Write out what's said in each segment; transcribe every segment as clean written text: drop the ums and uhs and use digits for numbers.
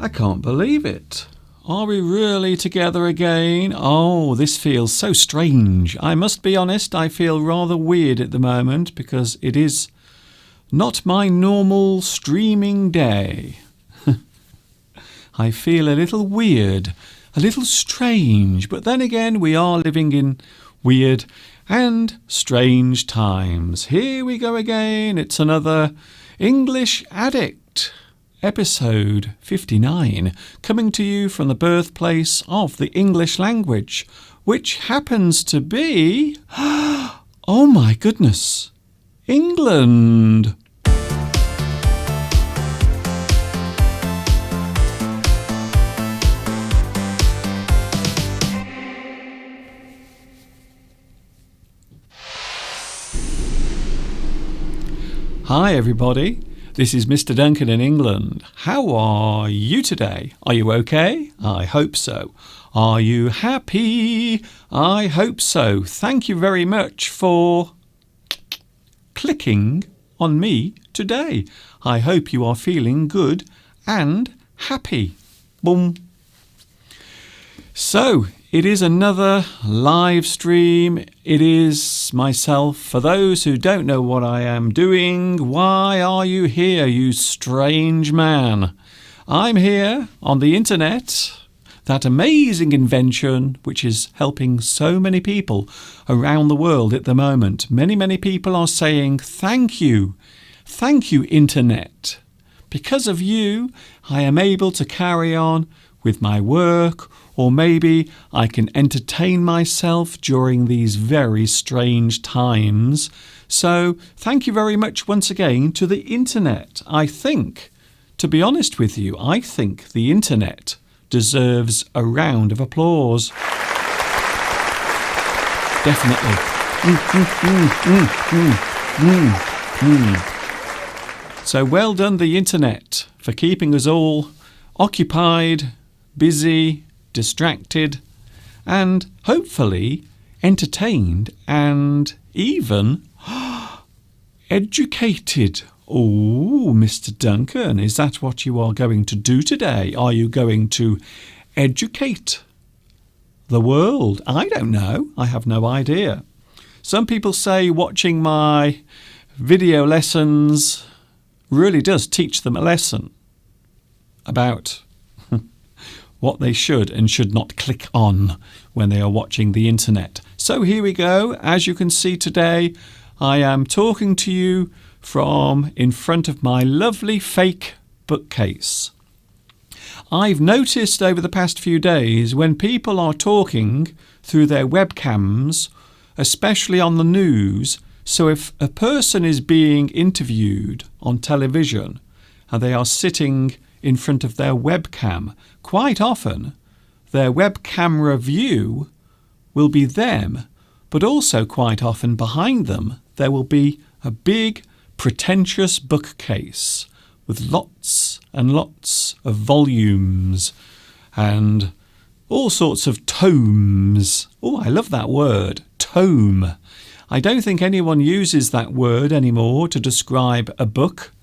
I can't believe it. Are we really together again? Oh, this feels so strange. I must be honest, I feel rather weird at the moment because it is not my normal streaming day. I feel a little weird, a little strange, but then again we are living in weird and strange times. Here we go again. It's another English Addict. Episode 59, coming to you from the birthplace of the English language, which happens to be, oh my goodness, England. Hi everybody. This is Mr. Duncan in England. How are you today? Are you okay? I hope so. Are you happy? I hope so. Thank you very much for clicking on me today. I hope you are feeling good and happy. Boom. So, it is another live stream. It is myself. For those who don't know what I am doing, why are you here, you strange man? I'm here on the internet, that amazing invention which is helping so many people around the world at the moment. Many people are saying thank you. Thank you, internet. Because of you, I am able to carry on with my work, or maybe I can entertain myself during these very strange times. So thank you very much once again to the internet. I think, to be honest with you, I think the internet deserves a round of applause. Definitely. So well done, the internet, for keeping us all occupied, busy, distracted, and hopefully entertained and even educated. Oh, Mr. Duncan, is that what you are going to do today? Are you going to educate the world? I don't know. I have no idea. Some people say watching my video lessons really does teach them a lesson about what they should and should not click on when they are watching the internet. So here we go. As you can see today, I am talking to you from in front of my lovely fake bookcase. I've noticed over the past few days when people are talking through their webcams, especially on the news, so if a person is being interviewed on television and they are sitting in front of their webcam, quite often their web camera view will be them, but also quite often behind them there will be a big pretentious bookcase with lots and lots of volumes and all sorts of tomes. Oh, I love that word, tome. I don't think anyone uses that word anymore to describe a book.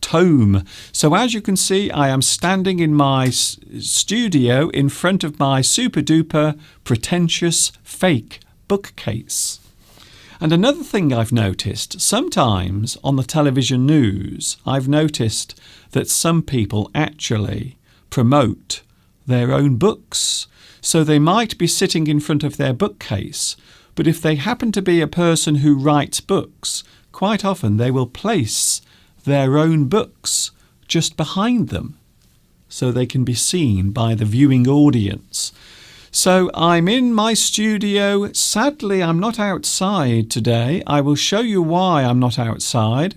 Tome. So as you can see, I am standing in my studio in front of my super duper pretentious fake bookcase. And another thing I've noticed, sometimes on the television news, I've noticed that some people actually promote their own books. So they might be sitting in front of their bookcase, but if they happen to be a person who writes books, quite often they will place their own books just behind them so they can be seen by the viewing audience. So I'm in my studio. Sadly, I'm not outside today. I will show you why I'm not outside.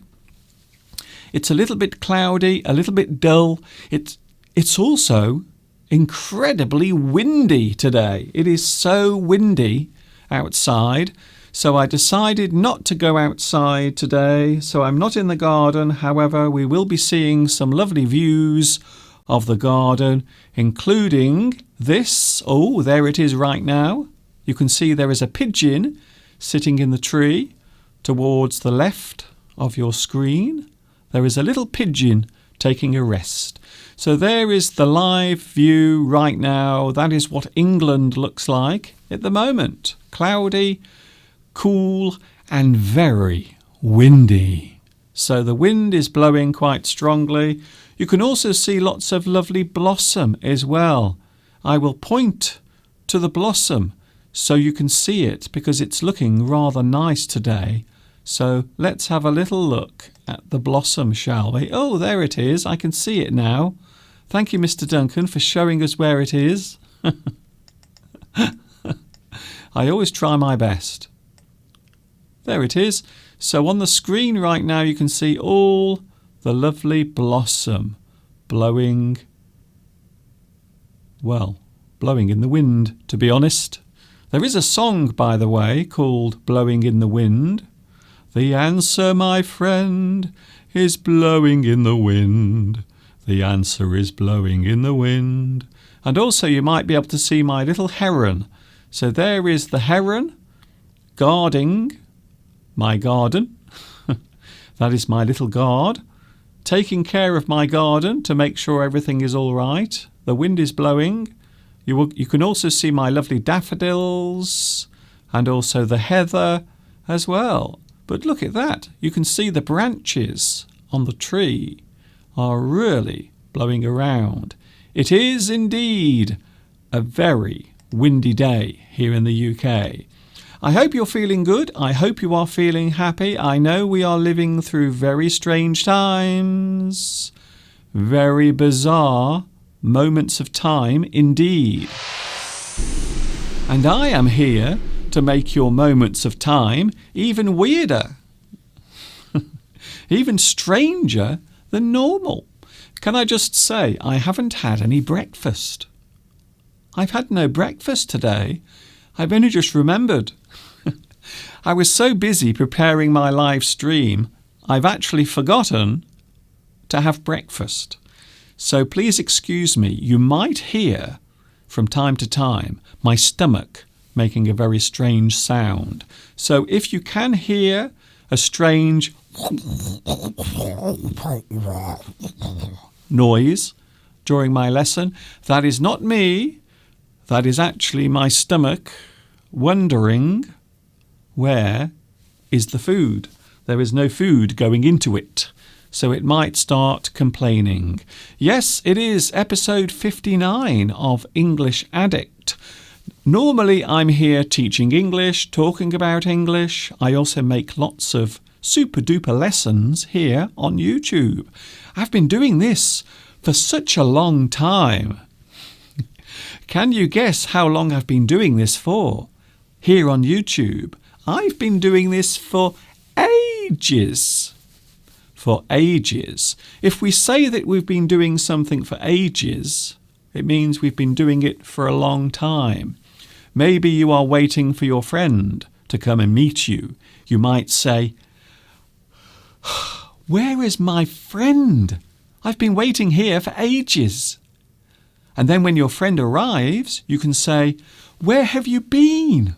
It's a little bit cloudy, a little bit dull. It's also incredibly windy today. It is so windy outside. So I decided not to go outside today, so I'm not in the garden. However, we will be seeing some lovely views of the garden, including this. Oh, there it is right now. You can see there is a pigeon sitting in the tree towards the left of your screen. There is a little pigeon taking a rest. So there is the live view right now. That is what England looks like at the moment. Cloudy, cool, and very windy. So the wind is blowing quite strongly. You can also see lots of lovely blossom as well. I will point to the blossom so you can see it because it's looking rather nice today. So let's have a little look at the blossom, shall we? Oh, there it is. I can see it now. Thank you, Mr. Duncan, for showing us where it is. I always try my best. There it is. So on the screen right now you can see all the lovely blossom blowing, well, blowing in the wind, to be honest. There is a song, by the way, called Blowing in the Wind. The answer, my friend, is blowing in the wind. The answer is blowing in the wind. And also you might be able to see my little heron. So there is the heron guarding my garden. That is my little guard, taking care of my garden to make sure everything is all right. The wind is blowing. You can also see my lovely daffodils and also the heather as well. But look at that. You can see the branches on the tree are really blowing around. It is indeed a very windy day here in the UK. I hope you're feeling good. I hope you are feeling happy. I know we are living through very strange times, very bizarre moments of time indeed. And I am here to make your moments of time even weirder, even stranger than normal. Can I just say I haven't had any breakfast? I've had no breakfast today. I've only just remembered. I was so busy preparing my live stream, I've actually forgotten to have breakfast. So please excuse me. You might hear from time to time my stomach making a very strange sound. So if you can hear a strange noise during my lesson, that is not me. That is actually my stomach wondering, where is the food? There is no food going into it, so it might start complaining. Yes, it is episode 59 of English Addict. Normally I'm here teaching English, talking about English. I also make lots of super duper lessons here on YouTube. I've been doing this for such a long time. Can you guess how long I've been doing this for? Here on YouTube, I've been doing this for ages. For ages. If we say that we've been doing something for ages, it means we've been doing it for a long time. Maybe you are waiting for your friend to come and meet you. You might say, "Where is my friend? I've been waiting here for ages." And then when your friend arrives, you can say, "Where have you been?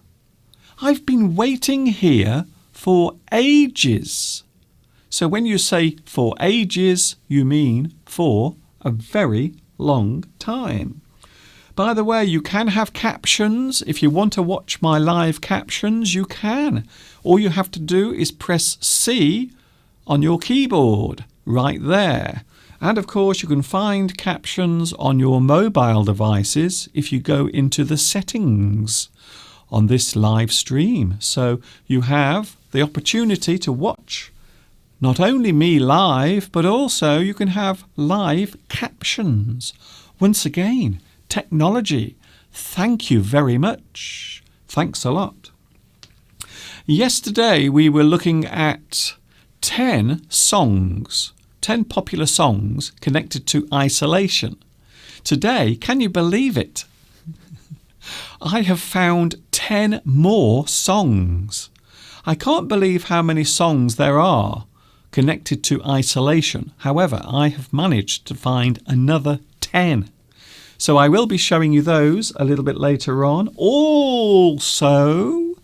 I've been waiting here for ages." So when you say for ages, you mean for a very long time. By the way, you can have captions. If you want to watch my live captions, you can. All you have to do is press C on your keyboard right there. And of course, you can find captions on your mobile devices if you go into the settings on this live stream. So you have the opportunity to watch not only me live, but also you can have live captions. Once again, technology. Thank you very much. Thanks a lot. Yesterday we were looking at 10 songs. 10 popular songs connected to isolation. Today, can you believe it? I have found 10 more songs. I can't believe how many songs there are connected to isolation. However, I have managed to find another 10. So I will be showing you those a little bit later on. Also,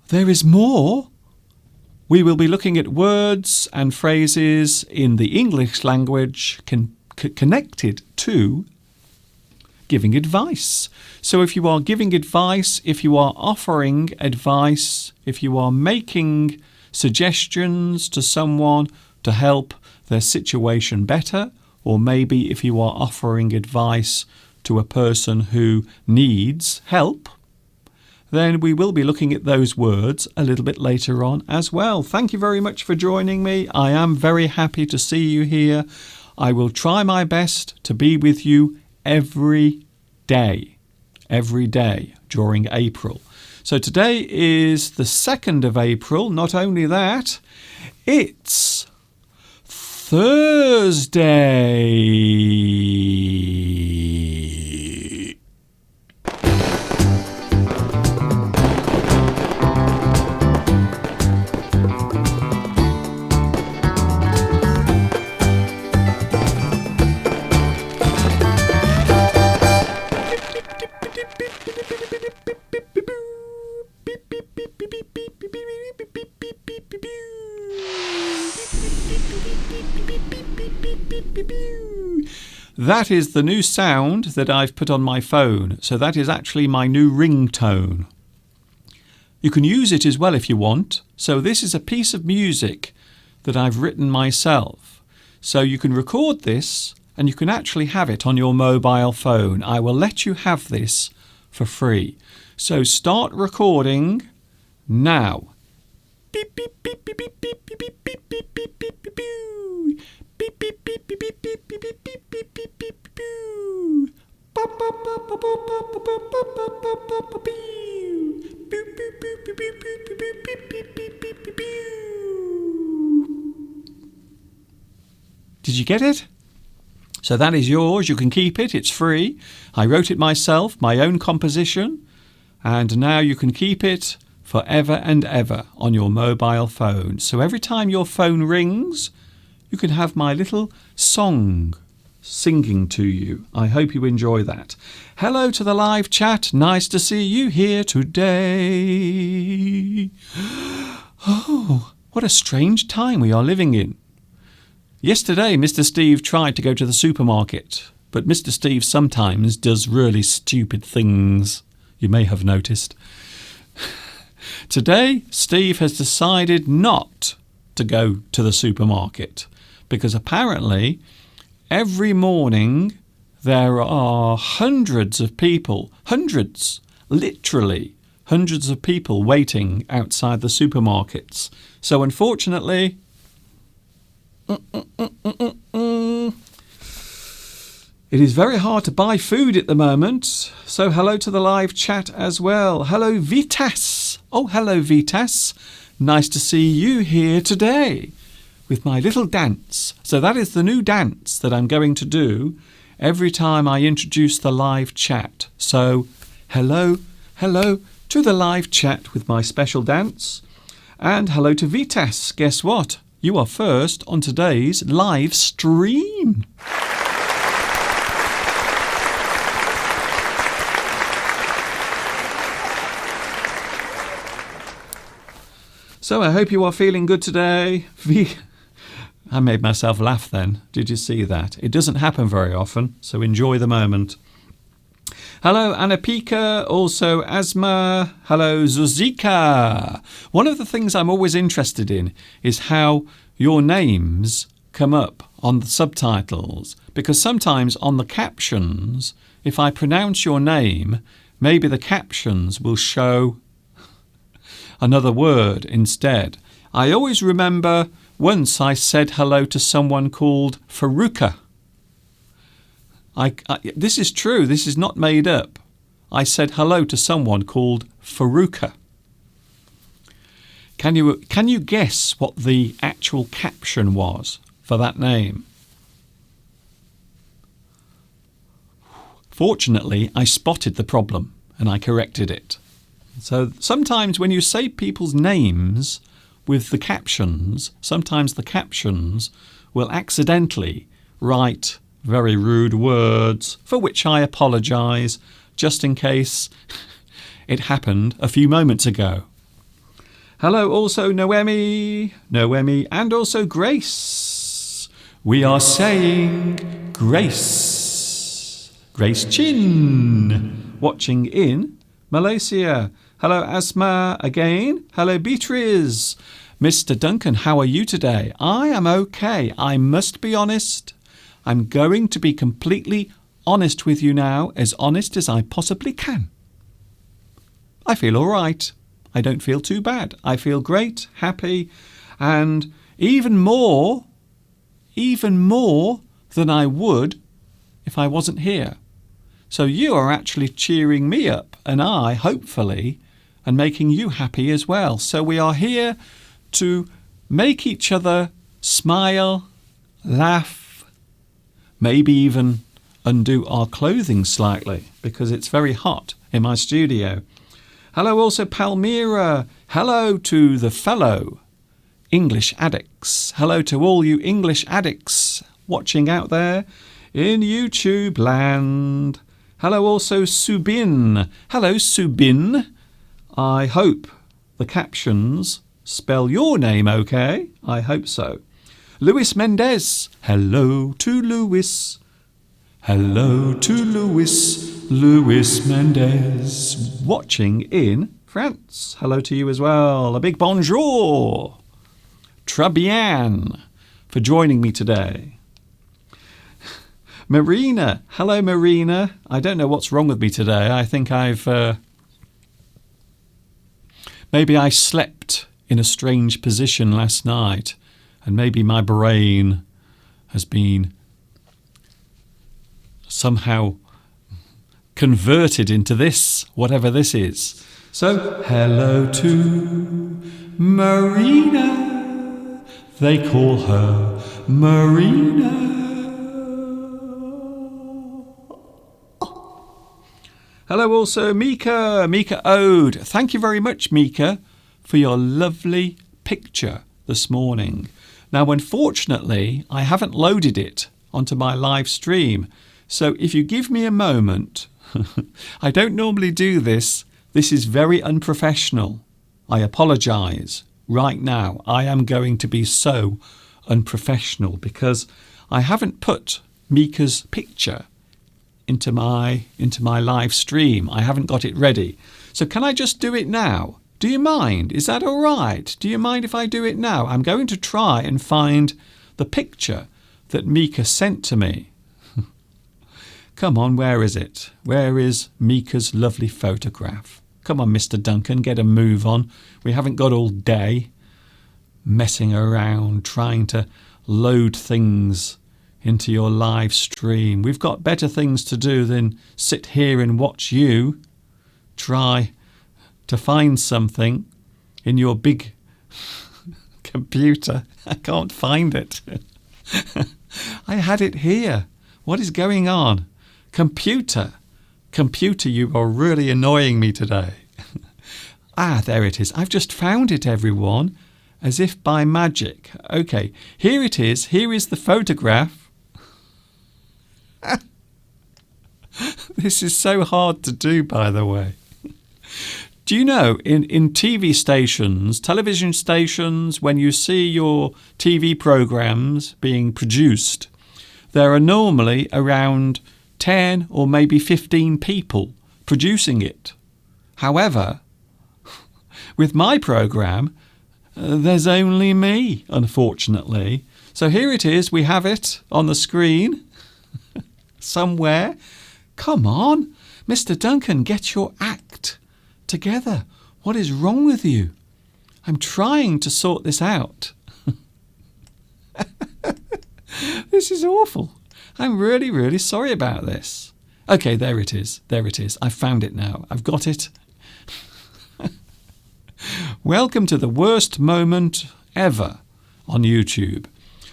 there is more. We will be looking at words and phrases in the English language connected to giving advice. So if you are giving advice, if you are offering advice, if you are making suggestions to someone to help their situation better, or maybe if you are offering advice to a person who needs help, then we will be looking at those words a little bit later on as well. Thank you very much for joining me. I am very happy to see you here. I will try my best to be with you every day during April. So today is the 2nd of April. Not only that, it's Thursday. That is the new sound that I've put on my phone. So that is actually my new ringtone. You can use it as well if you want. So this is a piece of music that I've written myself. So you can record this and you can actually have it on your mobile phone. I will let you have this for free. So start recording now. Beep, beep, beep, beep, beep, beep, beep, beep, beep, beep, beep, beep, beep, beep. Beep, beep, beep, beep, beep, beep, beep, beep, beep, beep, beep, beep, beep. Bop, bop, bop, bop, bop, bop, bop, bop, bop, bop, bop, bop, beep. Boop, boop, boop, boop, boop, boop, boop, boop, beep, beep, beep, beep, beep. Did you get it? So that is yours. You can keep it. It's free. I wrote it myself, my own composition, and now you can keep it forever and ever on your mobile phone. So every time your phone rings, you can have my little song singing to you. I hope you enjoy that. Hello to the live chat. Nice to see you here today. Oh, what a strange time we are living in. Yesterday, Mr. Steve tried to go to the supermarket, but Mr. Steve sometimes does really stupid things. You may have noticed. Today, Steve has decided not to go to the supermarket because apparently every morning there are hundreds of people, literally hundreds of people waiting outside the supermarkets. So unfortunately, it is very hard to buy food at the moment. So hello to the live chat as well. Hello, Vitas. Oh, hello, Vitas. Nice to see you here today with my little dance. So that is the new dance that I'm going to do every time I introduce the live chat. So hello to the live chat with my special dance. And hello to Vitas. Guess what? You are first on today's live stream. So I hope you are feeling good today. I made myself laugh then. Did you see that? It doesn't happen very often, so enjoy the moment. Hello, Anapika, also Asma. Hello, Zuzika. One of the things I'm always interested in is how your names come up on the subtitles, because sometimes on the captions, if I pronounce your name, maybe the captions will show another word instead. I always remember once I said hello to someone called Faruka. This is true. This is not made up. I said hello to someone called Faruka. Can you guess what the actual caption was for that name? Fortunately, I spotted the problem and I corrected it. So sometimes when you say people's names with the captions, sometimes the captions will accidentally write very rude words, for which I apologise, just in case it happened a few moments ago. Hello also Noemi, and also Grace. We are saying grace. Grace Chin. Watching in Malaysia. Hello, Asma again. Hello, Beatrice. Mr. Duncan, how are you today? I am okay. I must be honest. I'm going to be completely honest with you now, as honest as I possibly can. I feel all right. I don't feel too bad. I feel great, happy, and even more than I would if I wasn't here. So you are actually cheering me up, and I, hopefully, and making you happy as well. So we are here to make each other smile, laugh, maybe even undo our clothing slightly because it's very hot in my studio. Hello also Palmyra. Hello to the fellow English addicts. Hello to all you English addicts watching out there in YouTube land. Hello also Subin. Hello Subin. I hope the captions spell your name okay. I hope so. Luis Mendez. Hello to Luis. Hello to Luis. Luis Mendez. Watching in France. Hello to you as well. A big bonjour. Très bien for joining me today. Marina. Hello, Marina. I don't know what's wrong with me today. I think maybe I slept in a strange position last night, and maybe my brain has been somehow converted into this, whatever this is. So, hello to Marina. They call her Marina. Hello also Mika, Mika Ode. Thank you very much, Mika, for your lovely picture this morning. Now, unfortunately, I haven't loaded it onto my live stream. So if you give me a moment, I don't normally do this. This is very unprofessional. I apologise right now. I am going to be so unprofessional because I haven't put Mika's picture into my live stream. I haven't got it ready. So can I just do it now? Do you mind? Is that all right? Do you mind if I do it now? I'm going to try and find the picture that Mika sent to me. Come on, where is it? Where is Mika's lovely photograph? Come on, Mr. Duncan, get a move on. We haven't got all day messing around, trying to load things into your live stream. We've got better things to do than sit here and watch you try to find something in your big computer. I can't find it. I had it here. What is going on? Computer, you are really annoying me today. There it is. I've just found it, everyone, as if by magic. Okay, here it is. Here is the photograph. This is so hard to do, by the way. Do you know, in TV stations, television stations, when you see your TV programs being produced, there are normally around 10 or maybe 15 people producing it. However, with my program, there's only me, unfortunately. So here it is. We have it on the screen somewhere. Come on, Mr. Duncan, get your act together. What is wrong with you? I'm trying to sort this out. This is awful. I'm really, really sorry about this. Okay, there it is. There it is. I've found it now. I've got it. Welcome to the worst moment ever on YouTube.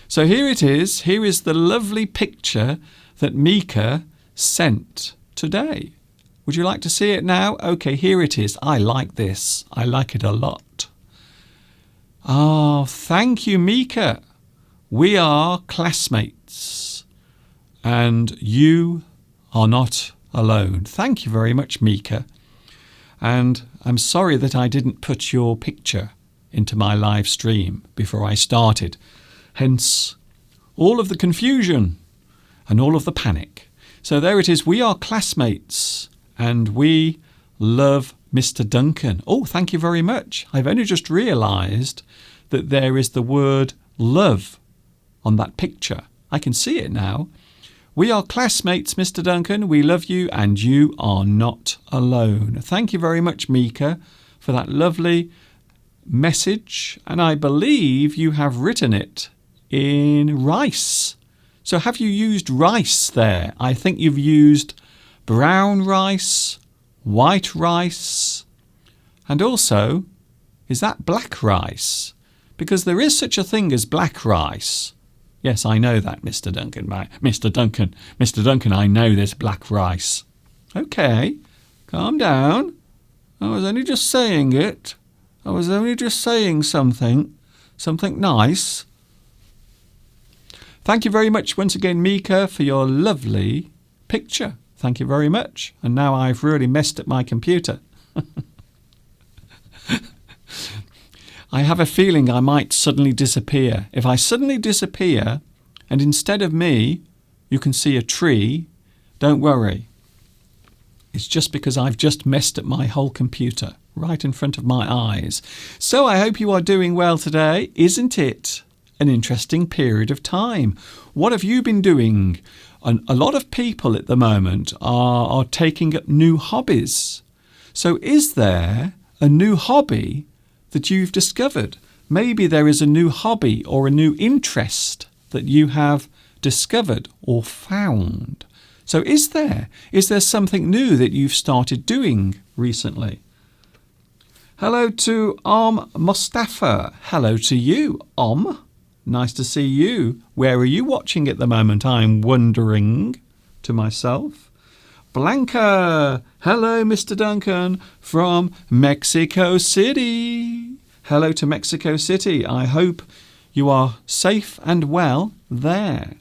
So here it is. Here is the lovely picture that Mika sent today. Would you like to see it now? Okay, here it is. I like this. I like it a lot. Oh, thank you, Mika. We are classmates, and you are not alone. Thank you very much, Mika. And I'm sorry that I didn't put your picture into my live stream before I started. Hence all of the confusion and all of the panic. So there it is. We are classmates and we love Mr. Duncan. Oh, thank you very much. I've only just realised that there is the word love on that picture. I can see it now. We are classmates, Mr. Duncan. We love you and you are not alone. Thank you very much, Mika, for that lovely message. And I believe you have written it in rice. So have you used rice there? I think you've used brown rice, white rice, and also, is that black rice? Because there is such a thing as black rice. Yes, I know that, Mr. Duncan. Mr. Duncan, I know there's black rice. Okay, calm down. I was only just saying it. I was only just saying something nice. Thank you very much once again, Mika, for your lovely picture. Thank you very much. And now I've really messed up my computer. I have a feeling I might suddenly disappear. If I suddenly disappear and instead of me you can see a tree, don't worry. It's just because I've just messed up my whole computer right in front of my eyes. So I hope you are doing well today. Isn't it an interesting period of time? What have you been doing? A lot of people at the moment are taking up new hobbies. So is there a new hobby that you've discovered? Maybe there is a new hobby or a new interest that you have discovered or found. So is there something new that you've started doing recently? Hello to Mustafa. Hello to you, Nice to see you. Where are you watching at the moment? I'm wondering to myself. Blanca. Hello, Mr. Duncan from Mexico City. Hello to Mexico City. I hope you are safe and well there.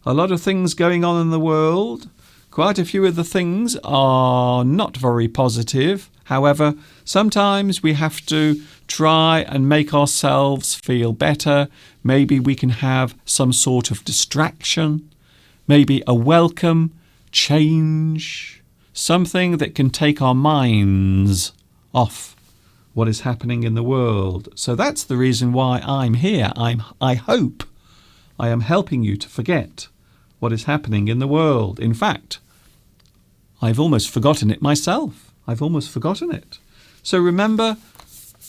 A lot of things going on in the world. Quite a few of the things are not very positive. However, sometimes we have to try and make ourselves feel better. Maybe we can have some sort of distraction. Maybe a welcome change. Something that can take our minds off what is happening in the world. So that's the reason why I'm here. I hope I am helping you to forget what is happening in the world. In fact, I've almost forgotten it myself. I've almost forgotten it. So remember,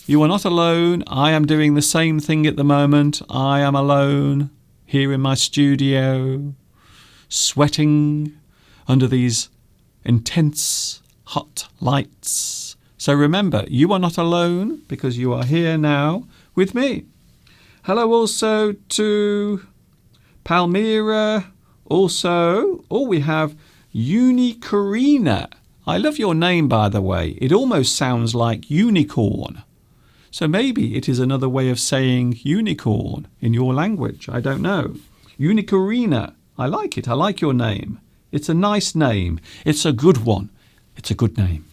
you are not alone. I am doing the same thing at the moment. I am alone here in my studio, sweating under these intense hot lights. So remember, you are not alone because you are here now with me. Hello also to Palmyra. Also, we have Unicorina. I love your name, by the way. It almost sounds like unicorn. So maybe it is another way of saying unicorn in your language. I don't know. Unicorina. I like it. I like your name. It's a nice name. It's a good one. It's a good name.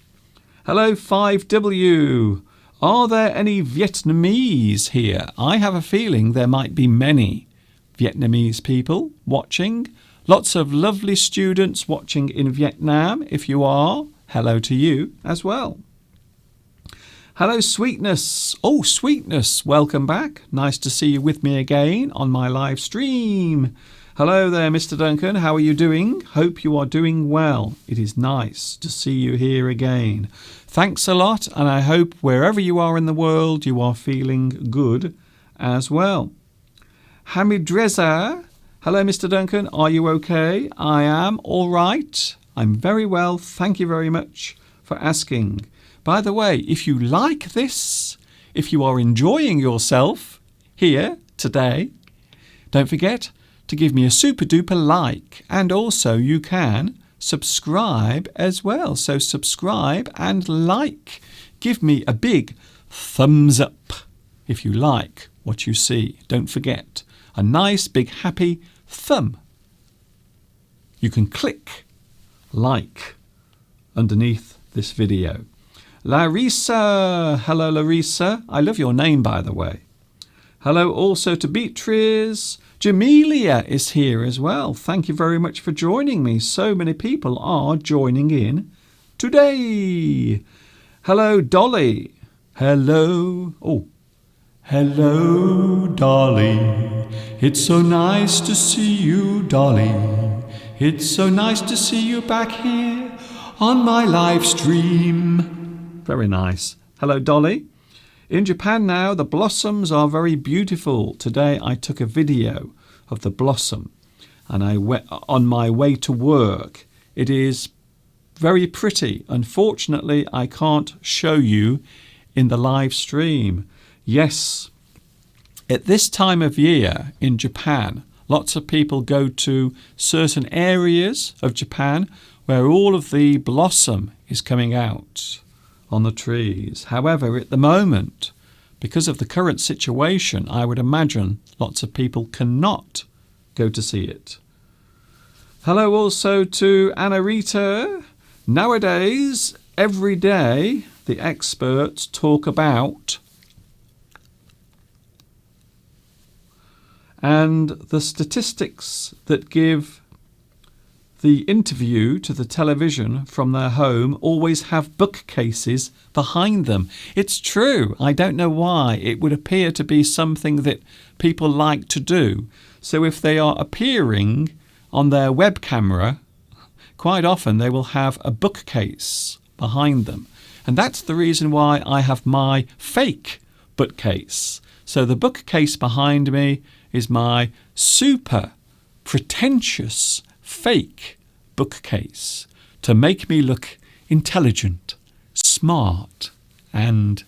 Hello, 5W. Are there any Vietnamese here? I have a feeling there might be many Vietnamese people watching. Lots of lovely students watching in Vietnam. If you are, hello to you as well. Hello, Sweetness. Oh, Sweetness, welcome back. Nice to see you with me again on my live stream. Hello there, Mr. Duncan. How are you doing? Hope you are doing well. It is nice to see you here again. Thanks a lot, and I hope wherever you are in the world, you are feeling good as well. Hamidreza. Hello, Mr. Duncan. Are you okay? I am all right. I'm very well. Thank you very much for asking. By the way, if you like this, if you are enjoying yourself here today, don't forget to give me a super duper like, and also you can subscribe as well. So subscribe and like. Give me a big thumbs up if you like what you see. Don't forget, a nice big happy thumb. You can click like underneath this video. Larissa. Hello, Larissa. I love your name, by the way. Hello also to Beatrice. Jamelia is here as well. Thank you very much for joining me. So many people are joining in today. Hello, Dolly. Hello. Oh, hello, Dolly. It's so nice to see you, Dolly. It's so nice to see you back here on my live stream. Very nice. Hello, Dolly. In Japan now, the blossoms are very beautiful. Today I took a video of the blossom and I went on my way to work. It is very pretty. Unfortunately, I can't show you in the live stream. Yes, at this time of year in Japan, lots of people go to certain areas of Japan where all of the blossom is coming out on the trees. However, at the moment, because of the current situation, I would imagine lots of people cannot go to see it. Hello also to Anna Rita. Nowadays, every day, the experts talk about and the statistics that give the interview to the television from their home always have bookcases behind them. It's true. I don't know why. It would appear to be something that people like to do. So if they are appearing on their web camera, quite often they will have a bookcase behind them. And that's the reason why I have my fake bookcase. So the bookcase behind me is my super pretentious fake bookcase to make me look intelligent, smart, and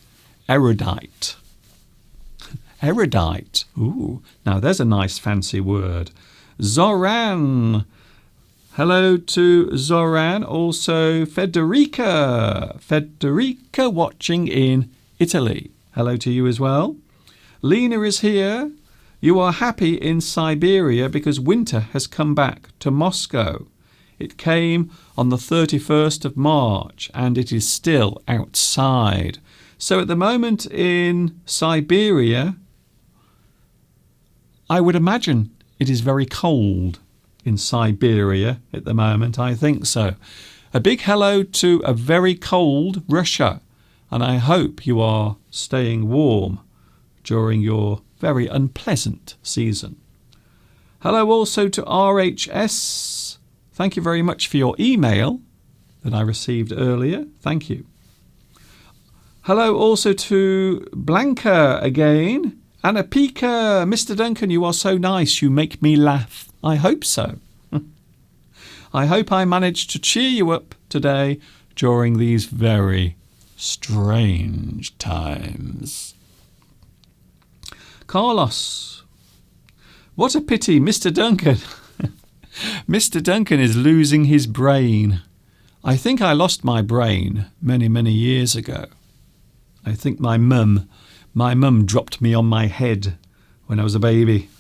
erudite. Erudite. Ooh, now there's a nice fancy word. Zoran. Hello to Zoran. Also Federica. Federica watching in Italy. Hello to you as well. Lena is here. You are happy in Siberia because winter has come back to Moscow. It came on the 31st of March and it is still outside. So at the moment in Siberia, I would imagine it is very cold in Siberia at the moment. I think so. A big hello to a very cold Russia, and I hope you are staying warm during your very unpleasant season. Hello also to RHS. Thank you very much for your email that I received earlier. Thank you. Hello also to Blanca again. Anna Pika. Mr. Duncan, you are so nice. You make me laugh. I hope so. I hope I managed to cheer you up today during these very strange times. Carlos. What a pity, Mr. Duncan. Mr. Duncan is losing his brain. I think I lost my brain many, many years ago. I think my mum dropped me on my head when I was a baby.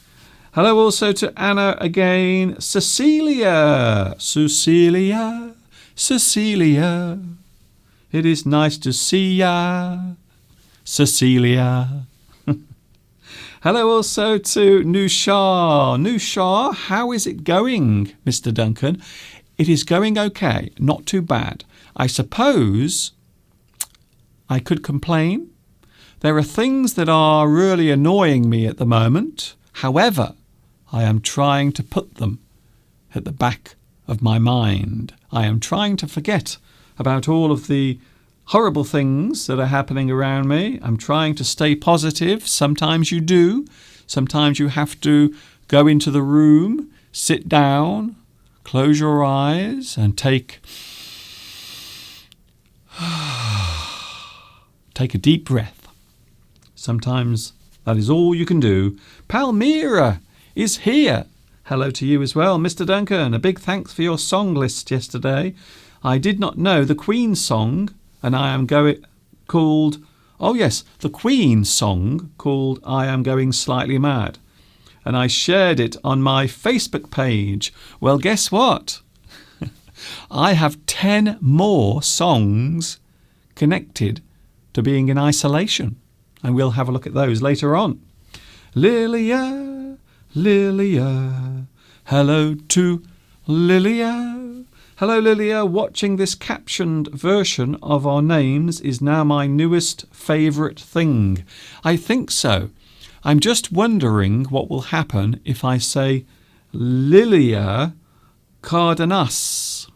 Hello also to Anna again. Cecilia. Cecilia. Cecilia. It is nice to see ya. Cecilia. Hello also to Nushar. Nushar, how is it going, Mr. Duncan? It is going okay, not too bad. I suppose I could complain. There are things that are really annoying me at the moment. However, I am trying to put them at the back of my mind. I am trying to forget about all of the horrible things that are happening around me. I'm trying to stay positive. Sometimes you do. Sometimes you have to go into the room, sit down, close your eyes and take a deep breath. Sometimes that is all you can do. Palmyra is here. Hello to you as well, Mr. Duncan. A big thanks for your song list yesterday. I did not know the Queen song, and I am called, oh yes, the Queen song called I Am Going Slightly Mad. And I shared it on my Facebook page. Well, guess what? I have 10 more songs connected to being in isolation. And we'll have a look at those later on. Lilia, Lilia. Hello to Lilia. Hello, Lilia. Watching this captioned version of our names is now my newest favourite thing. I think so. I'm just wondering what will happen if I say Lilia Cardenas.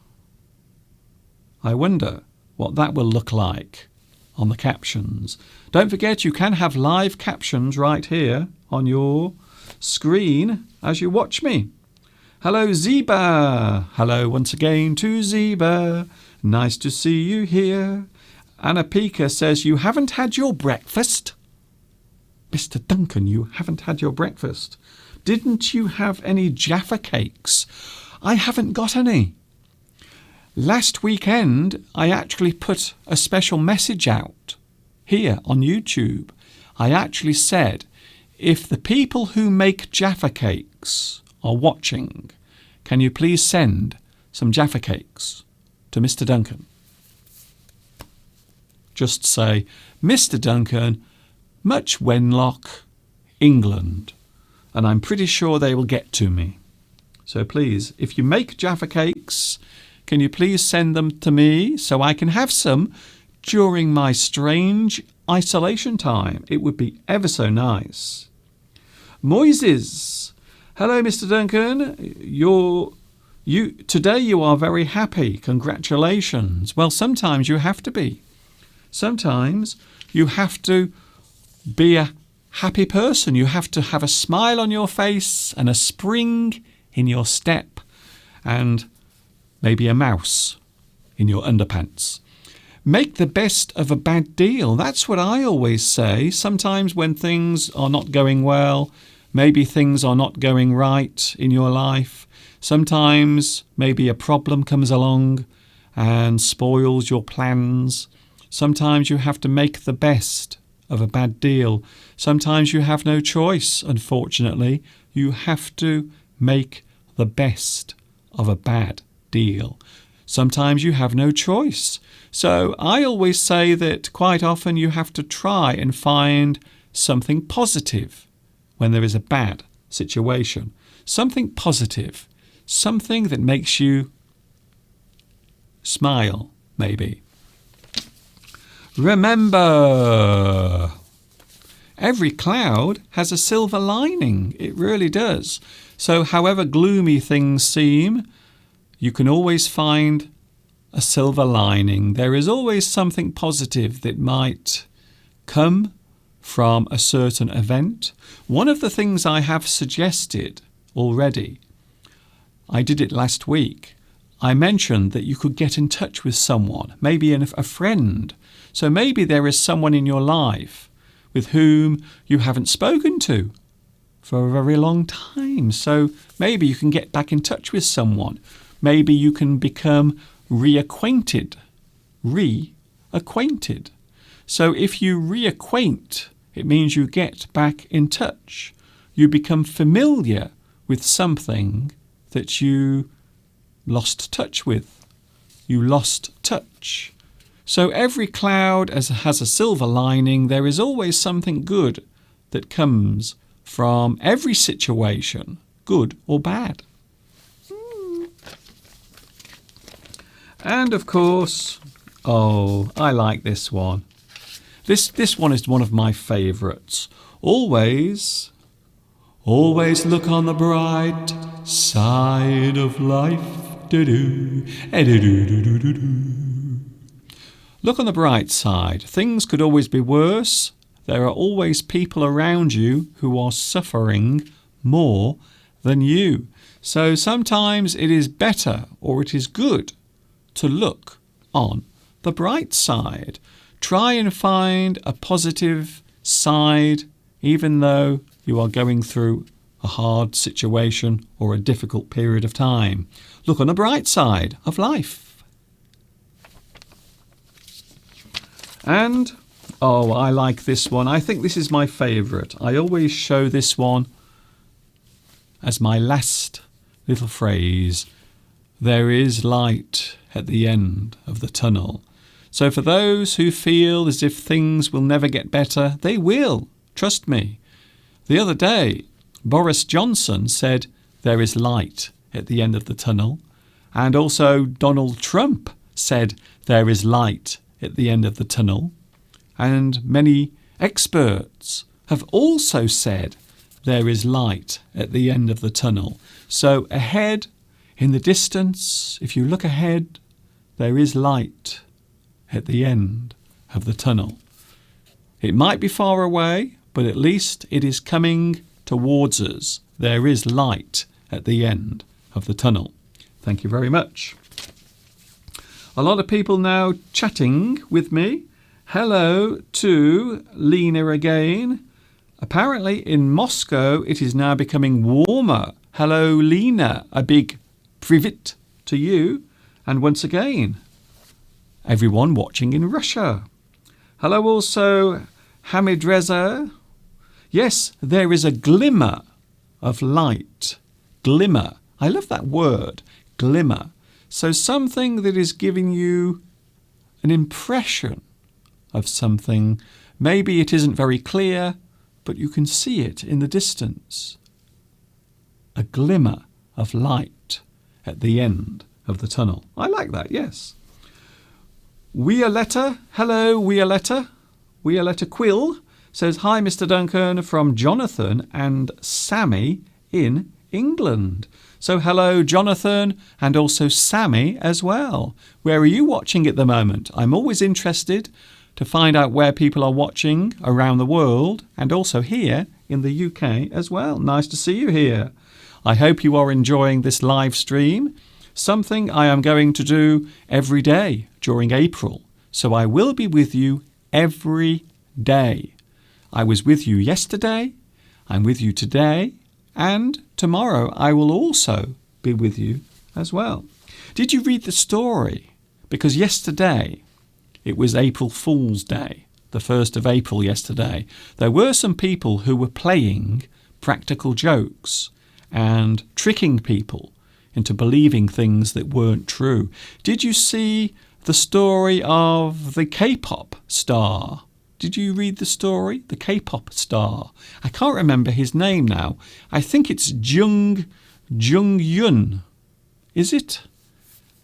I wonder what that will look like on the captions. Don't forget you can have live captions right here on your screen as you watch me. Hello, Zeba. Hello once again to Zeba. Nice to see you here. Anna Pika says, you haven't had your breakfast? Mr. Duncan, you haven't had your breakfast. Didn't you have any Jaffa cakes? I haven't got any. Last weekend, I actually put a special message out here on YouTube. I actually said, if the people who make Jaffa cakes are watching, can you please send some Jaffa cakes to Mr. Duncan? Just say, Mr. Duncan, Much Wenlock, England, and I'm pretty sure they will get to me. So please, if you make Jaffa cakes, can you please send them to me so I can have some during my strange isolation time? It would be ever so nice. Moises. Hello, Mr. Duncan. Today you are very happy. Congratulations. Well, sometimes you have to be. Sometimes you have to be a happy person. You have to have a smile on your face and a spring in your step and maybe a mouse in your underpants. Make the best of a bad deal. That's what I always say. Sometimes when things are not going well, maybe things are not going right in your life, sometimes maybe a problem comes along and spoils your plans. Sometimes you have to make the best of a bad deal. Sometimes you have no choice, unfortunately. You have to make the best of a bad deal. Sometimes you have no choice. So I always say that quite often you have to try and find something positive when there is a bad situation. Something positive. Something that makes you smile, maybe. Remember, every cloud has a silver lining. It really does. So however gloomy things seem, you can always find a silver lining. There is always something positive that might come from a certain event. One of the things I have suggested already, I did it last week, I mentioned that you could get in touch with someone, maybe a friend. So maybe there is someone in your life with whom you haven't spoken to for a very long time. So maybe you can get back in touch with someone. Maybe you can become reacquainted. Reacquainted. So if you reacquaint, it means you get back in touch. You become familiar with something that you lost touch with. You lost touch. So every cloud has a silver lining. There is always something good that comes from every situation, good or bad. And of course, I like this one. This one is one of my favourites. Always look on the bright side of life. Look on the bright side. Things could always be worse. There are always people around you who are suffering more than you. So sometimes it is better or it is good to look on the bright side. Try and find a positive side even though you are going through a hard situation or a difficult period of time. Look on the bright side of life. And, I like this one. I think this is my favourite. I always show this one as my last little phrase. There is light at the end of the tunnel. So for those who feel as if things will never get better, they will. Trust me. The other day, Boris Johnson said there is light at the end of the tunnel, and also Donald Trump said there is light at the end of the tunnel, and many experts have also said there is light at the end of the tunnel. So ahead, in the distance, if you look ahead, there is light at the end of the tunnel. It might be far away, but at least it is coming towards us. There is light at the end of the tunnel. Thank you very much. A lot of people now chatting with me. Hello to Lena again. Apparently in Moscow it is now becoming warmer. Hello Lena, a big privet to you. And once again, everyone watching in Russia. Hello also Hamid Reza. Yes, there is a glimmer of light. Glimmer. I love that word, glimmer. So something that is giving you an impression of something. Maybe it isn't very clear, but you can see it in the distance. A glimmer of light at the end of the tunnel. I like that, yes. Violetta, hello Violetta. Violetta Quill says, hi Mr. Duncan from Jonathan and Sammy in England. So hello Jonathan and also Sammy as well. Where are you watching at the moment? I'm always interested to find out where people are watching around the world and also here in the UK as well. Nice to see you here. I hope you are enjoying this live stream. Something I am going to do every day during April. So I will be with you every day. I was with you yesterday, I'm with you today, and tomorrow I will also be with you as well. Did you read the story? Because yesterday it was April Fool's Day, the 1st of April yesterday. There were some people who were playing practical jokes and tricking people into believing things that weren't true. Did you see the story of the K-pop star? Did you read the story? The K-pop star. I can't remember his name now. I think it's Jung Yun. Is it?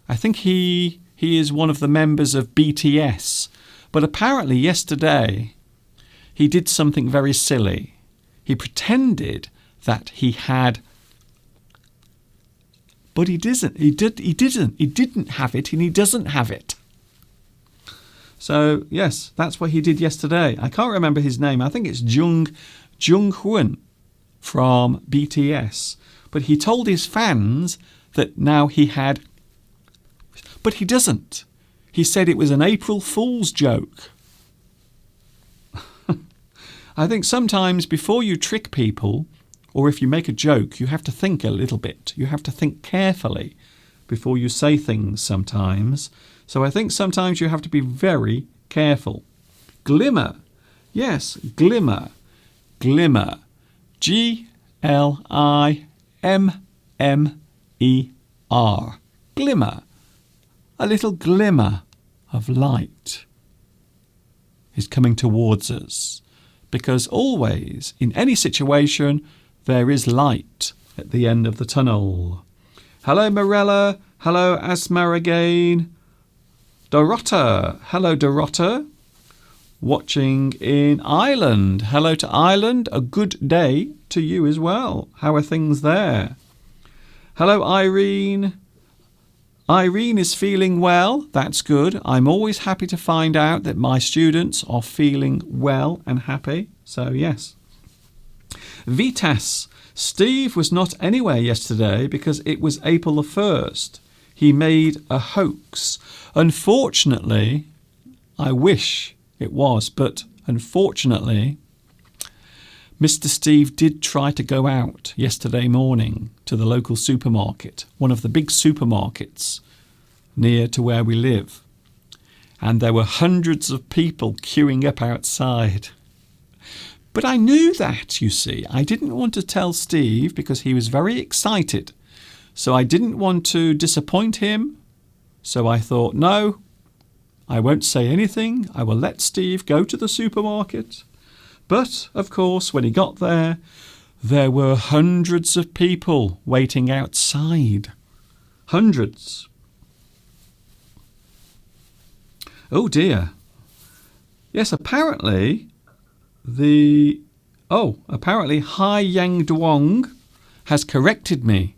I think he is one of the members of BTS. But apparently yesterday he did something very silly. He pretended that he had, but he didn't. He didn't have it, and he doesn't have it. So, yes, that's what he did yesterday. I can't remember his name. I think it's Jung Hoon from BTS. But he told his fans that now he had, but he doesn't. He said it was an April Fool's joke. I think sometimes before you trick people, or if you make a joke, you have to think a little bit. You have to think carefully before you say things sometimes. So I think sometimes you have to be very careful. Glimmer. Yes, glimmer. Glimmer. Glimmer. Glimmer. A little glimmer of light is coming towards us. Because always, in any situation, there is light at the end of the tunnel. Hello, Morella. Hello, Asma again. Dorota. Hello, Dorota. Watching in Ireland. Hello to Ireland. A good day to you as well. How are things there? Hello, Irene. Irene is feeling well. That's good. I'm always happy to find out that my students are feeling well and happy. So, yes. Vitas. Steve was not anywhere yesterday because it was April the 1st. He made a hoax. Unfortunately, I wish it was, but unfortunately, Mr. Steve did try to go out yesterday morning to the local supermarket, one of the big supermarkets near to where we live. And there were hundreds of people queuing up outside. But I knew that, you see. I didn't want to tell Steve because he was very excited. So I didn't want to disappoint him. So I thought, no, I won't say anything. I will let Steve go to the supermarket. But, of course, when he got there, there were hundreds of people waiting outside. Hundreds. Oh dear. Yes, apparently apparently Hai Yang Duong has corrected me.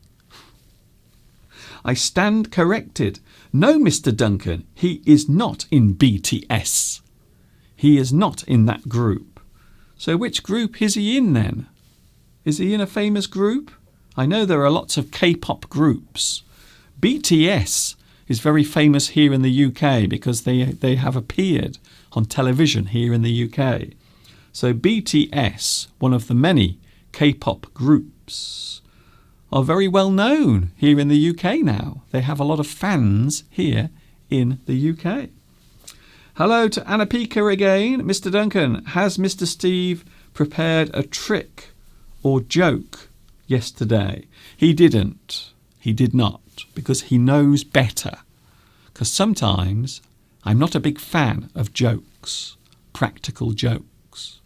I stand corrected. No, Mr. Duncan, he is not in BTS. He is not in that group. So which group is he in then? Is he in a famous group? I know there are lots of K-pop groups. BTS is very famous here in the UK because they have appeared on television here in the UK. So BTS, one of the many K-pop groups, are very well known here in the UK now. They have a lot of fans here in the UK. Hello to Anna Pika again. Mr. Duncan, has Mr. Steve prepared a trick or joke yesterday? He didn't. He did not, because he knows better. Because sometimes I'm not a big fan of jokes, practical jokes.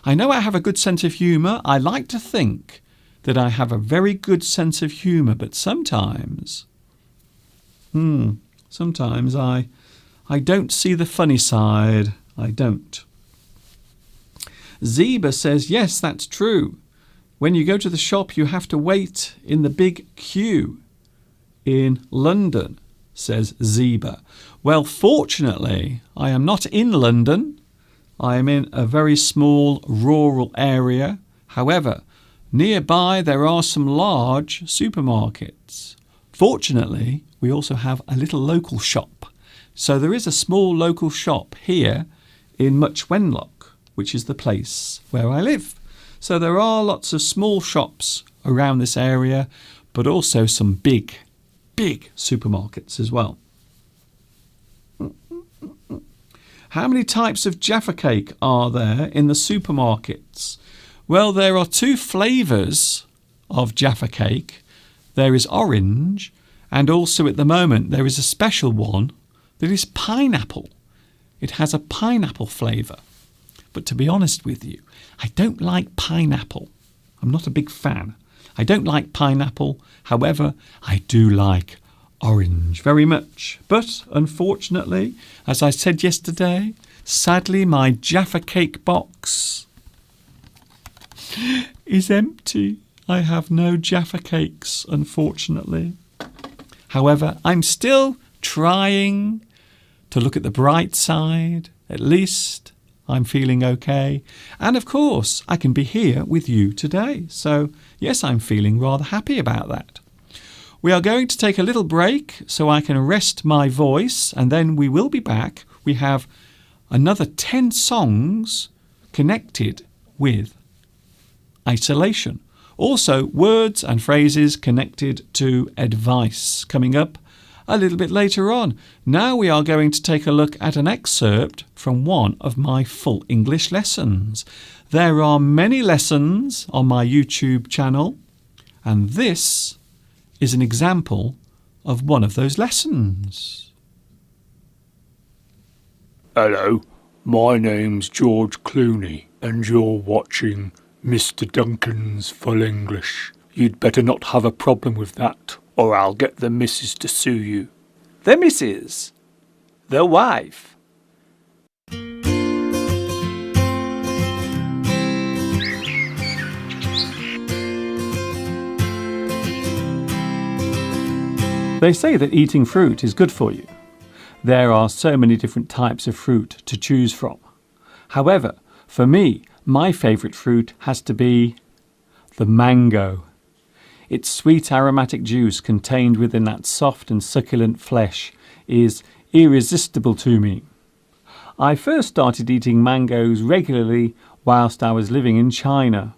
I know I have a good sense of humour. I like to think that I have a very good sense of humour, but sometimes I don't see the funny side. I don't. Zeba says, yes, that's true. When you go to the shop, you have to wait in the big queue in London, says Zeba. Well, fortunately, I am not in London. I am in a very small rural area. However, nearby there are some large supermarkets. Fortunately, we also have a little local shop. So there is a small local shop here in Much Wenlock, which is the place where I live. So there are lots of small shops around this area, but also some big supermarkets as well. How many types of Jaffa cake are there in the supermarkets? Well, there are 2 flavours of Jaffa cake. There is orange, and also at the moment there is a special one that is pineapple. It has a pineapple flavour. But to be honest with you, I don't like pineapple. I'm not a big fan. I don't like pineapple. However, I do like orange very much. But unfortunately, as I said yesterday, sadly my Jaffa cake box is empty. I have no Jaffa cakes, unfortunately. However, I'm still trying to look at the bright side. At least I'm feeling okay. And of course, I can be here with you today. So yes, I'm feeling rather happy about that. We are going to take a little break so I can rest my voice, and then we will be back. We have another 10 songs connected with isolation. Also, words and phrases connected to advice coming up a little bit later on. Now we are going to take a look at an excerpt from one of my full English lessons. There are many lessons on my YouTube channel, and this is an example of one of those lessons. Hello, my name's George Clooney, and you're watching Mr. Duncan's Full English. You'd better not have a problem with that, or I'll get the missus to sue you. The missus? The wife? They say that eating fruit is good for you. There are so many different types of fruit to choose from. However, for me, my favourite fruit has to be the mango. Its sweet aromatic juice contained within that soft and succulent flesh is irresistible to me. I first started eating mangoes regularly whilst I was living in China.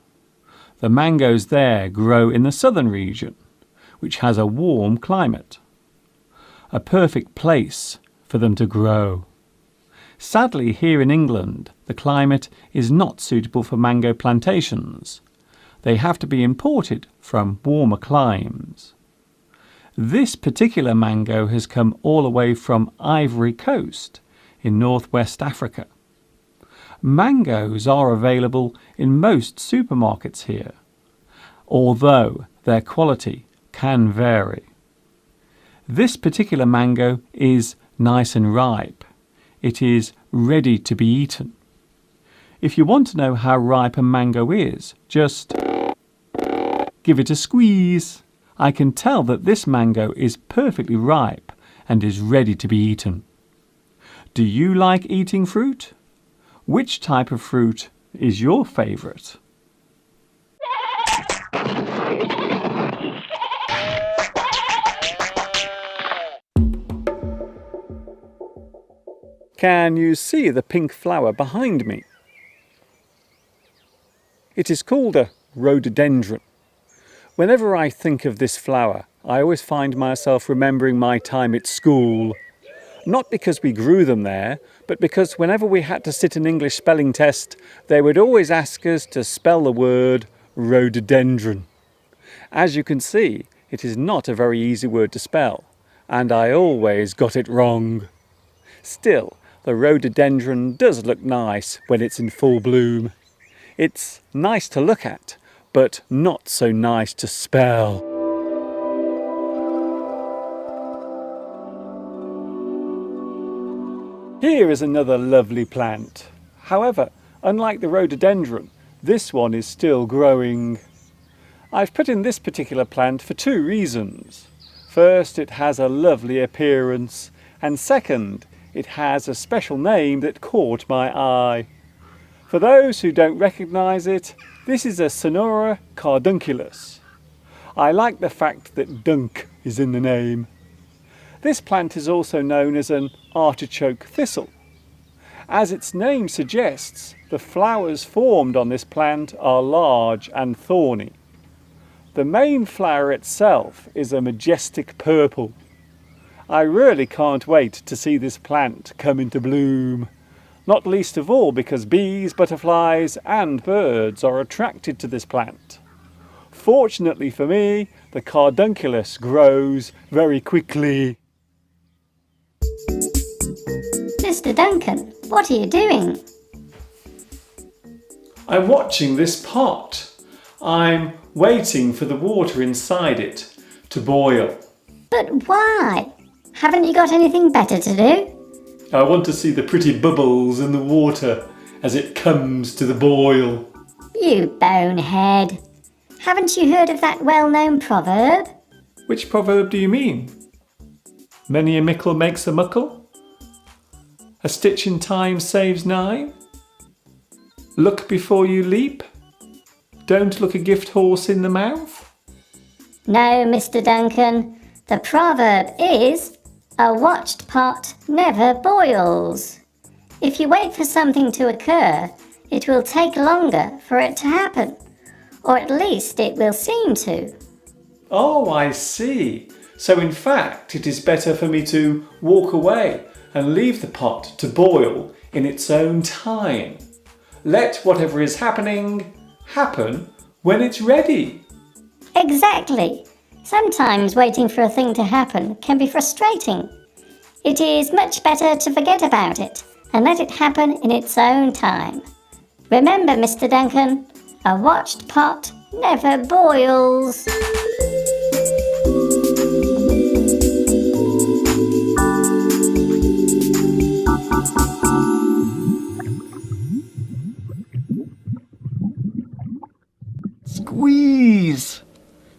The mangoes there grow in the southern region, which has a warm climate. A perfect place for them to grow. Sadly, here in England, the climate is not suitable for mango plantations. They have to be imported from warmer climes. This particular mango has come all the way from Ivory Coast in northwest Africa. Mangoes are available in most supermarkets here, although their quality can vary. This particular mango is nice and ripe. It is ready to be eaten. If you want to know how ripe a mango is, just give it a squeeze. I can tell that this mango is perfectly ripe and is ready to be eaten. Do you like eating fruit? Which type of fruit is your favourite? Can you see the pink flower behind me? It is called a rhododendron. Whenever I think of this flower, I always find myself remembering my time at school. Not because we grew them there, but because whenever we had to sit an English spelling test, they would always ask us to spell the word rhododendron. As you can see, it is not a very easy word to spell, and I always got it wrong. Still, the rhododendron does look nice when it's in full bloom. It's nice to look at, but not so nice to spell. Here is another lovely plant. However, unlike the rhododendron, this one is still growing. I've put in this particular plant for two reasons. First, it has a lovely appearance, and second, it has a special name that caught my eye. For those who don't recognise it, this is a Sonora cardunculus. I like the fact that dunk is in the name. This plant is also known as an artichoke thistle. As its name suggests, the flowers formed on this plant are large and thorny. The main flower itself is a majestic purple. I really can't wait to see this plant come into bloom, not least of all because bees, butterflies and birds are attracted to this plant. Fortunately for me, the cardunculus grows very quickly. Mr. Duncan, what are you doing? I'm watching this pot. I'm waiting for the water inside it to boil. But why? Haven't you got anything better to do? I want to see the pretty bubbles in the water as it comes to the boil. You bonehead. Haven't you heard of that well-known proverb? Which proverb do you mean? Many a mickle makes a muckle? A stitch in time saves nine? Look before you leap? Don't look a gift horse in the mouth? No, Mr. Duncan. The proverb is, a watched pot never boils. If you wait for something to occur, it will take longer for it to happen. Or at least it will seem to. Oh, I see. So in fact, it is better for me to walk away and leave the pot to boil in its own time. Let whatever is happening happen when it's ready. Exactly. Sometimes waiting for a thing to happen can be frustrating. It is much better to forget about it and let it happen in its own time. Remember, Mr. Duncan, a watched pot never boils. Squeeze!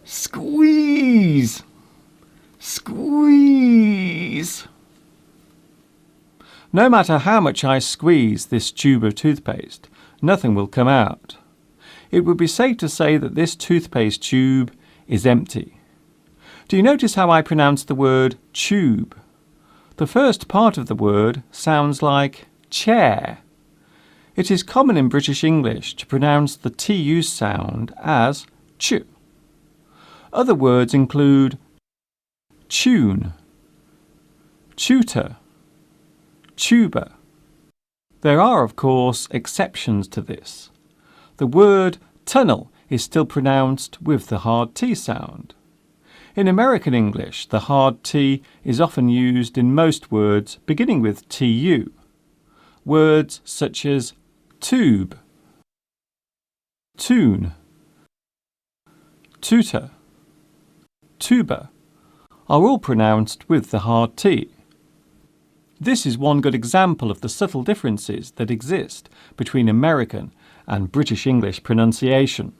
Squeeze! Squeeze! No matter how much I squeeze this tube of toothpaste, nothing will come out. It would be safe to say that this toothpaste tube is empty. Do you notice how I pronounce the word tube? The first part of the word sounds like chair. It is common in British English to pronounce the TU sound as chew. Other words include tune, tutor, tuber. There are, of course, exceptions to this. The word tunnel is still pronounced with the hard T sound. In American English, the hard T is often used in most words beginning with TU. Words such as tube, tune, tutor, tuber are all pronounced with the hard T. This is one good example of the subtle differences that exist between American and British English pronunciation.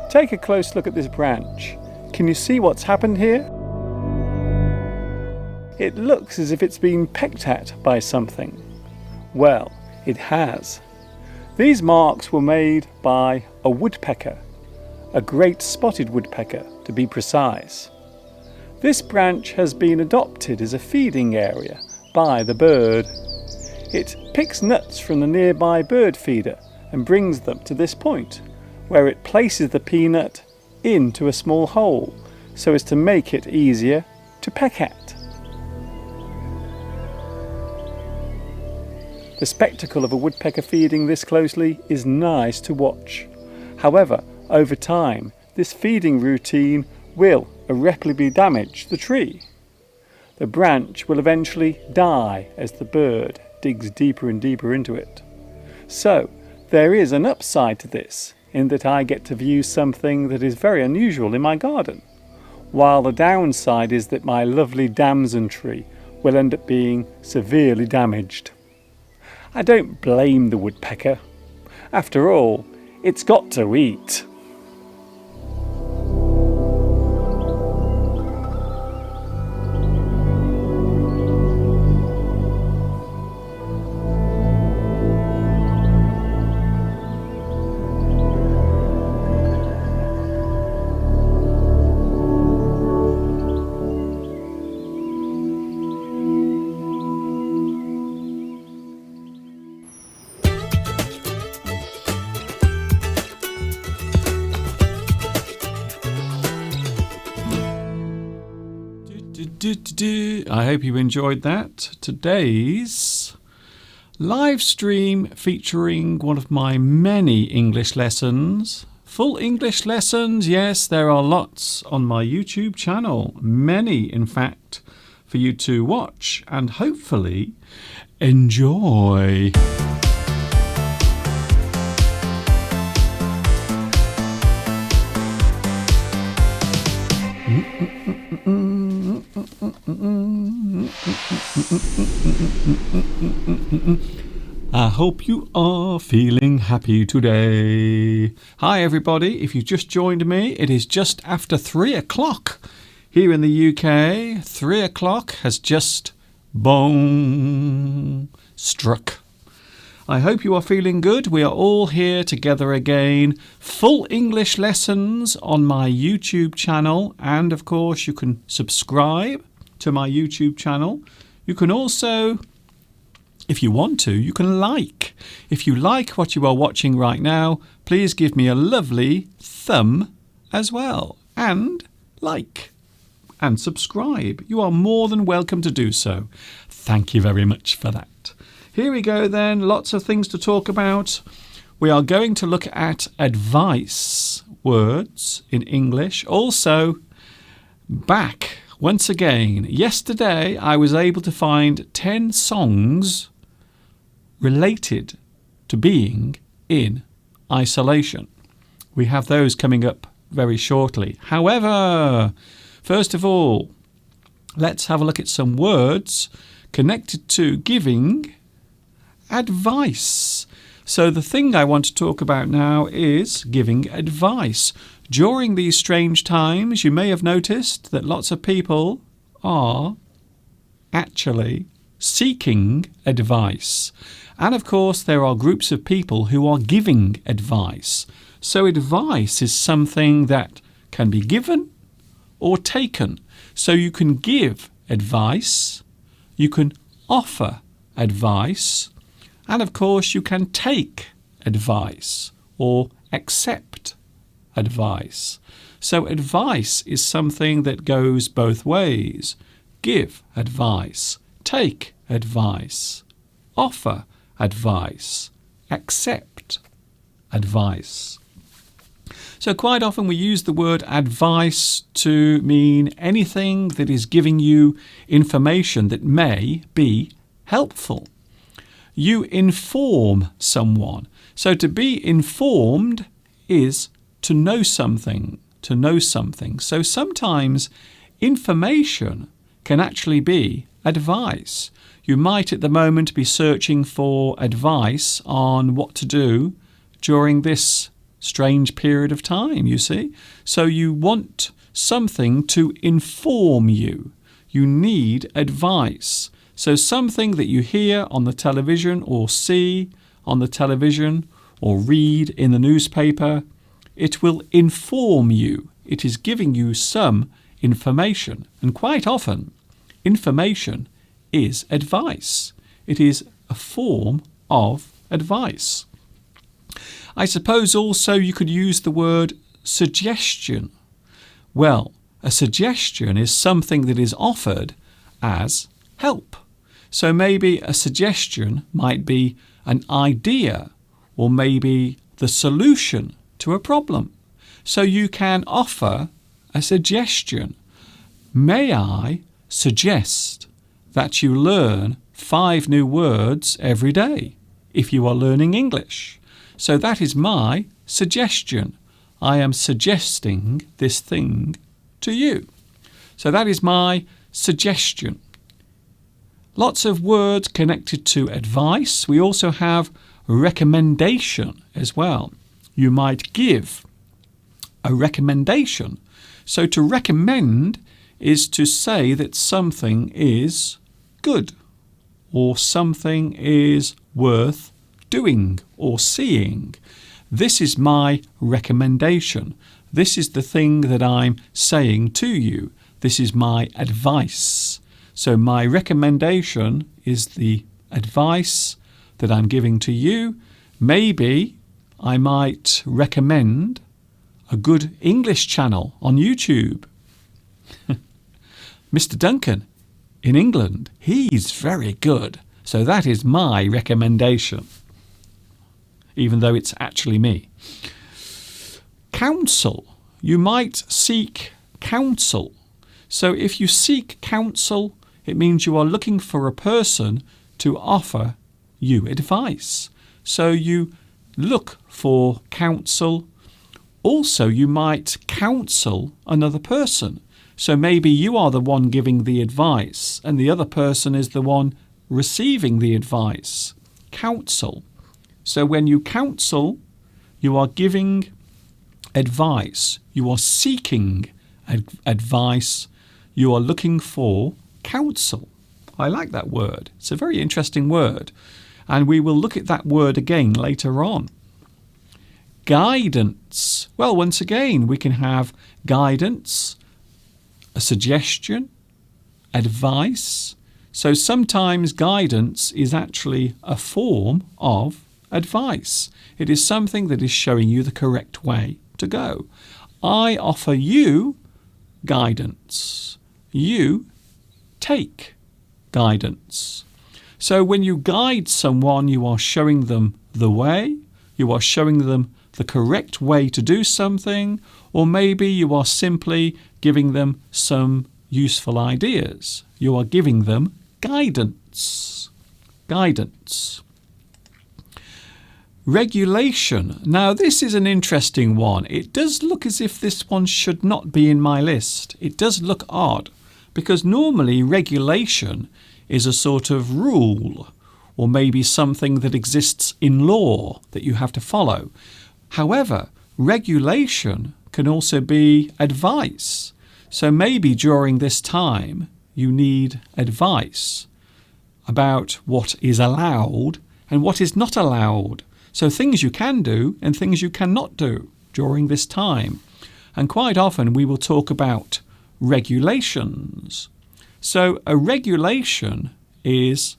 Take a close look at this branch. Can you see what's happened here? It looks as if it's been pecked at by something. Well, it has. These marks were made by a woodpecker, a great spotted woodpecker to be precise. This branch has been adopted as a feeding area by the bird. It picks nuts from the nearby bird feeder and brings them to this point, where it places the peanut into a small hole so as to make it easier to peck at. The spectacle of a woodpecker feeding this closely is nice to watch. However, over time, this feeding routine will irreparably damage the tree. The branch will eventually die as the bird digs deeper and deeper into it. So, there is an upside to this, in that I get to view something that is very unusual in my garden, while the downside is that my lovely damson tree will end up being severely damaged. I don't blame the woodpecker. After all, it's got to eat. I hope you enjoyed that. Today's live stream featuring one of my many English lessons. Full English lessons, yes, there are lots on my YouTube channel. Many, in fact, for you to watch and hopefully enjoy. I hope you are feeling happy today. Hi everybody, if you've just joined me, it is just after 3 o'clock here in the UK. 3 o'clock has just struck. I hope you are feeling good. We are all here together again. Full English lessons on my YouTube channel, and of course you can subscribe to my YouTube channel. You can also, if you want to, you can like. If you like what you are watching right now, please give me a lovely thumb as well, and like and subscribe. You are more than welcome to do so. Thank you very much for that. Here we go then, lots of things to talk about. We are going to look at advice words in English. Also, back once again. Yesterday I was able to find 10 songs related to being in isolation. We have those coming up very shortly. However, first of all, let's have a look at some words connected to giving advice. So the thing I want to talk about now is giving advice. During these strange times, you may have noticed that lots of people are actually seeking advice. And of course, there are groups of people who are giving advice. So advice is something that can be given or taken. So you can give advice, you can offer advice, and of course you can take advice or accept advice. So advice is something that goes both ways. Give advice, take advice, offer advice, accept advice. So quite often we use the word advice to mean anything that is giving you information that may be helpful. You inform someone. So to be informed is to know something, So sometimes information can actually be advice. You might at the moment be searching for advice on what to do during this strange period of time, you see. So you want something to inform you. You need advice. So something that you hear on the television or see on the television or read in the newspaper, it will inform you. It is giving you some information. And quite often, information is advice. It is a form of advice. I suppose also you could use the word suggestion. Well, a suggestion is something that is offered as help. So maybe a suggestion might be an idea or maybe the solution to a problem. So you can offer a suggestion. May I suggest that you learn 5 new words every day if you are learning English? So that is my suggestion. I am suggesting this thing to you. So that is my suggestion. Lots of words connected to advice. We also have recommendation as well. You might give a recommendation. So to recommend is to say that something is good or something is worth doing or seeing. This is my recommendation. This is the thing that I'm saying to you. This is my advice. So my recommendation is the advice that I'm giving to you. Maybe I might recommend a good English channel on YouTube. Mr. Duncan in England, he's very good. So that is my recommendation, even though it's actually me. Counsel. You might seek counsel. So if you seek counsel, it means you are looking for a person to offer you advice. So you look for counsel. Also, you might counsel another person. So maybe you are the one giving the advice and the other person is the one receiving the advice. Counsel. So when you counsel, you are giving advice. You are seeking advice. You are looking for counsel. I like that word. It's a very interesting word. And we will look at that word again later on. Guidance. Well, once again, we can have guidance, a suggestion, advice. So sometimes guidance is actually a form of advice. It is something that is showing you the correct way to go. I offer you guidance. You take guidance. So when you guide someone, you are showing them the way, you are showing them the correct way to do something, or maybe you are simply giving them some useful ideas. You are giving them guidance. Guidance. Regulation. Now this is an interesting one. It does look as if this one should not be in my list. It does look odd because normally regulation is a sort of rule or maybe something that exists in law that you have to follow. However, regulation can also be advice. So maybe during this time you need advice about what is allowed and what is not allowed. So things you can do and things you cannot do during this time. And quite often we will talk about regulations. So a regulation is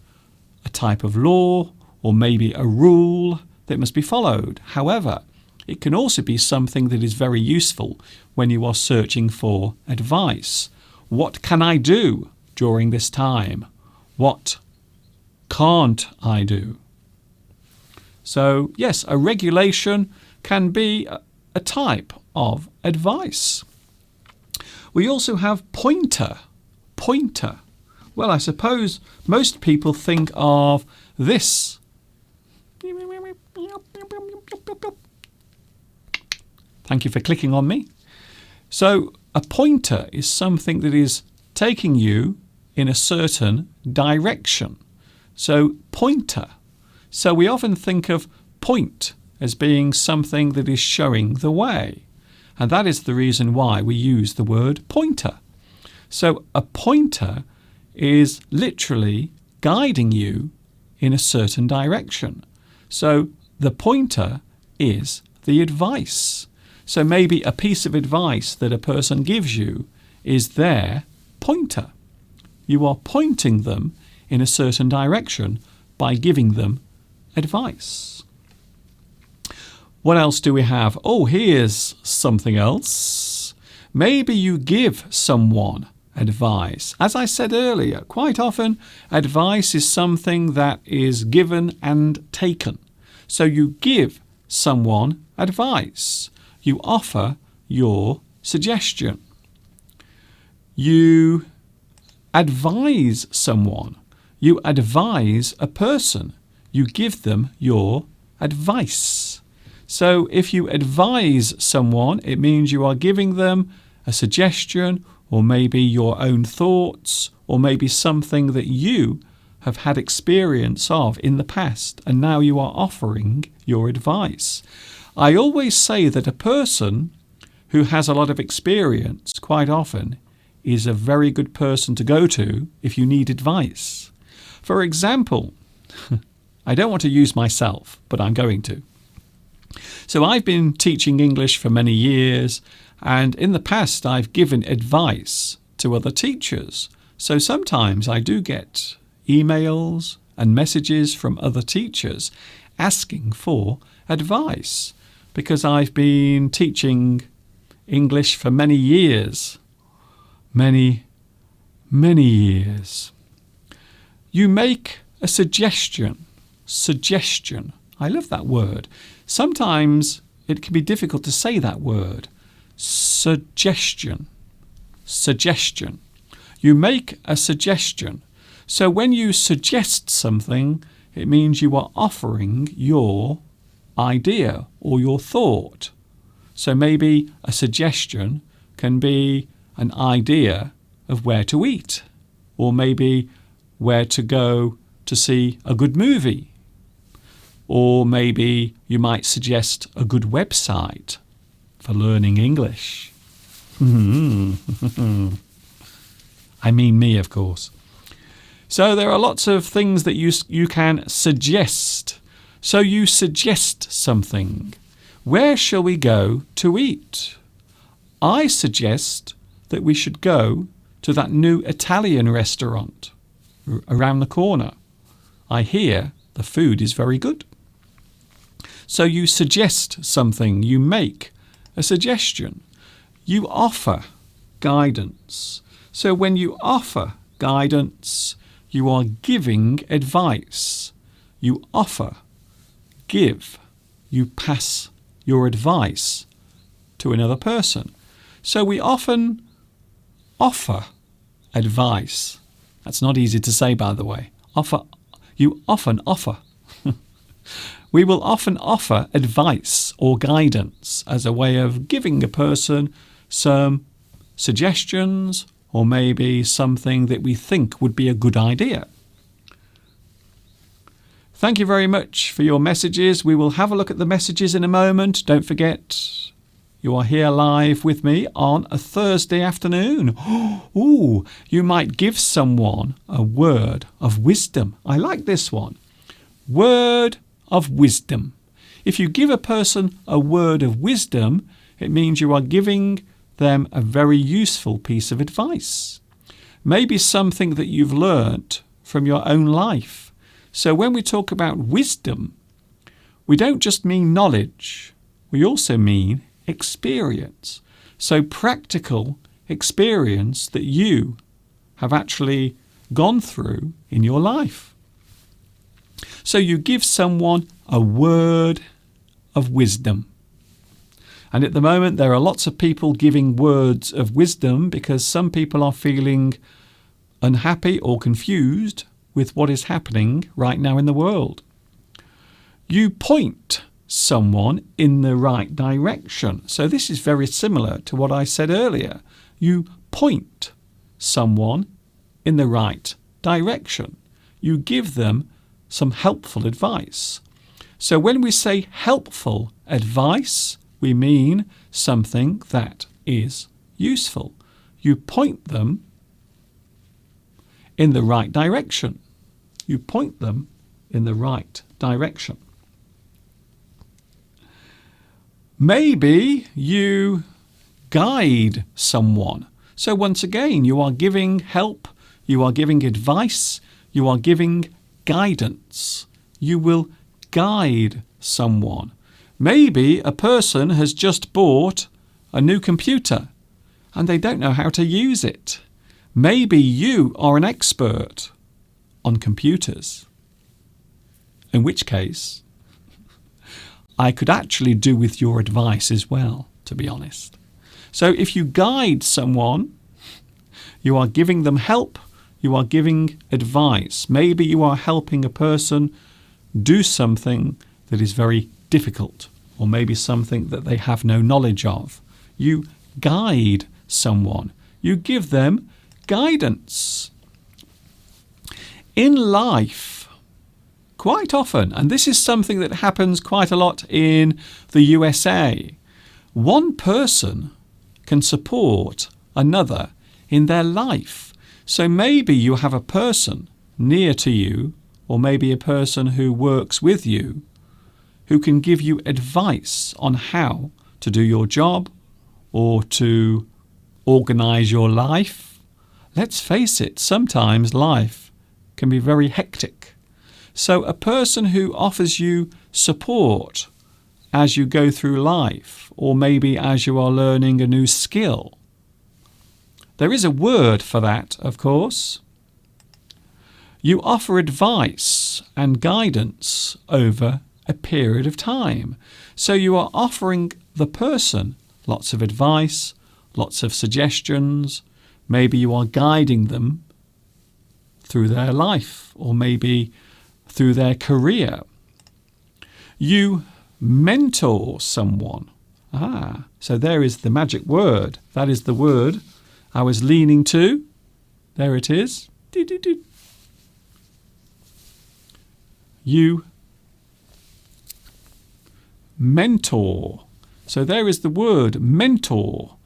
a type of law or maybe a rule that must be followed. However, it can also be something that is very useful when you are searching for advice. What can I do during this time? What can't I do? So yes, a regulation can be a type of advice. We also have pointer. Pointer. Well, I suppose most people think of this. Thank you for clicking on me. So a pointer is something that is taking you in a certain direction. So pointer. So we often think of point as being something that is showing the way. And that is the reason why we use the word pointer. So a pointer is literally guiding you in a certain direction. So the pointer is the advice. So maybe a piece of advice that a person gives you is their pointer. You are pointing them in a certain direction by giving them advice. What else do we have? Oh, here's something else. Maybe you give someone advice. As I said earlier, quite often advice is something that is given and taken. So you give someone advice. You offer your suggestion. You advise someone. You advise a person. You give them your advice. So if you advise someone, it means you are giving them a suggestion, or maybe your own thoughts, or maybe something that you have had experience of in the past, and now you are offering your advice. I always say that a person who has a lot of experience quite often is a very good person to go to if you need advice. For example, I don't want to use myself, but I'm going to. So I've been teaching English for many years, and in the past I've given advice to other teachers. So sometimes I do get emails and messages from other teachers asking for advice, because I've been teaching English for many years. Many years. You make a suggestion. Suggestion. I love that word. Sometimes it can be difficult to say that word. Suggestion. Suggestion. You make a suggestion. So when you suggest something, it means you are offering your idea or your thought. So maybe a suggestion can be an idea of where to eat, or maybe where to go to see a good movie, or maybe you might suggest a good website for learning English. I mean me, of course. So there are lots of things that you can suggest. So you suggest something. Where shall we go to eat? I suggest that we should go to that new Italian restaurant around the corner. I hear the food is very good. So you suggest something, you make a suggestion. You offer guidance. So when you offer guidance, you are giving advice. You offer, give, you pass your advice to another person. So we often offer advice. That's not easy to say, by the way. You often offer. We will often offer advice or guidance as a way of giving a person some suggestions, or maybe something that we think would be a good idea. Thank you very much for your messages. We will have a look at the messages in a moment. Don't forget, you are here live with me on a Thursday afternoon. Ooh, you might give someone a word of wisdom. I like this one. Word of wisdom. If you give a person a word of wisdom, it means you are giving them a very useful piece of advice. Maybe something that you've learnt from your own life. So when we talk about wisdom, we don't just mean knowledge. We also mean experience. So practical experience that you have actually gone through in your life. So you give someone a word of wisdom. And at the moment, there are lots of people giving words of wisdom because some people are feeling unhappy or confused with what is happening right now in the world. You point someone in the right direction. So this is very similar to what I said earlier. You point someone in the right direction. You give them some helpful advice. So when we say helpful advice, we mean something that is useful. You point them in the right direction. You point them in the right direction. Maybe you guide someone. So once again, you are giving help, you are giving advice, you are giving guidance. You will guide someone. Maybe a person has just bought a new computer and they don't know how to use it. Maybe you are an expert on computers, in which case I could actually do with your advice as well, to be honest. So if you guide someone, you are giving them help, you are giving advice. Maybe you are helping a person do something that is very difficult, or maybe something that they have no knowledge of. You guide someone. You give them guidance. In life, quite often, and this is something that happens quite a lot in the USA, one person can support another in their life. So maybe you have a person near to you, or maybe a person who works with you, who can give you advice on how to do your job or to organise your life. Let's face it, sometimes life can be very hectic. So a person who offers you support as you go through life, or maybe as you are learning a new skill. There is a word for that, of course. You offer advice and guidance over a period of time. So you are offering the person lots of advice, lots of suggestions. Maybe you are guiding them through their life, or maybe through their career. You mentor someone. So there is the magic word. That is the word I was leaning to. There it is. You mentor. So there is the word mentor.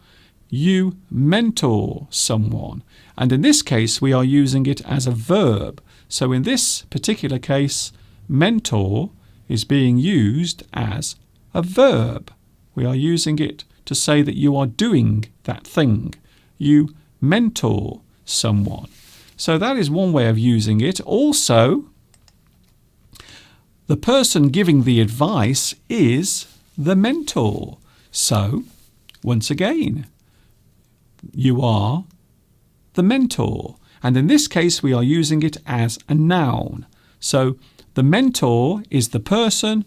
You mentor someone. And in this case, we are using it as a verb. So in this particular case, mentor is being used as a verb. We are using it to say that you are doing that thing. You mentor someone. So that is one way of using it. Also, the person giving the advice is the mentor. So, once again, you are the mentor. And in this case, we are using it as a noun. So, the mentor is the person.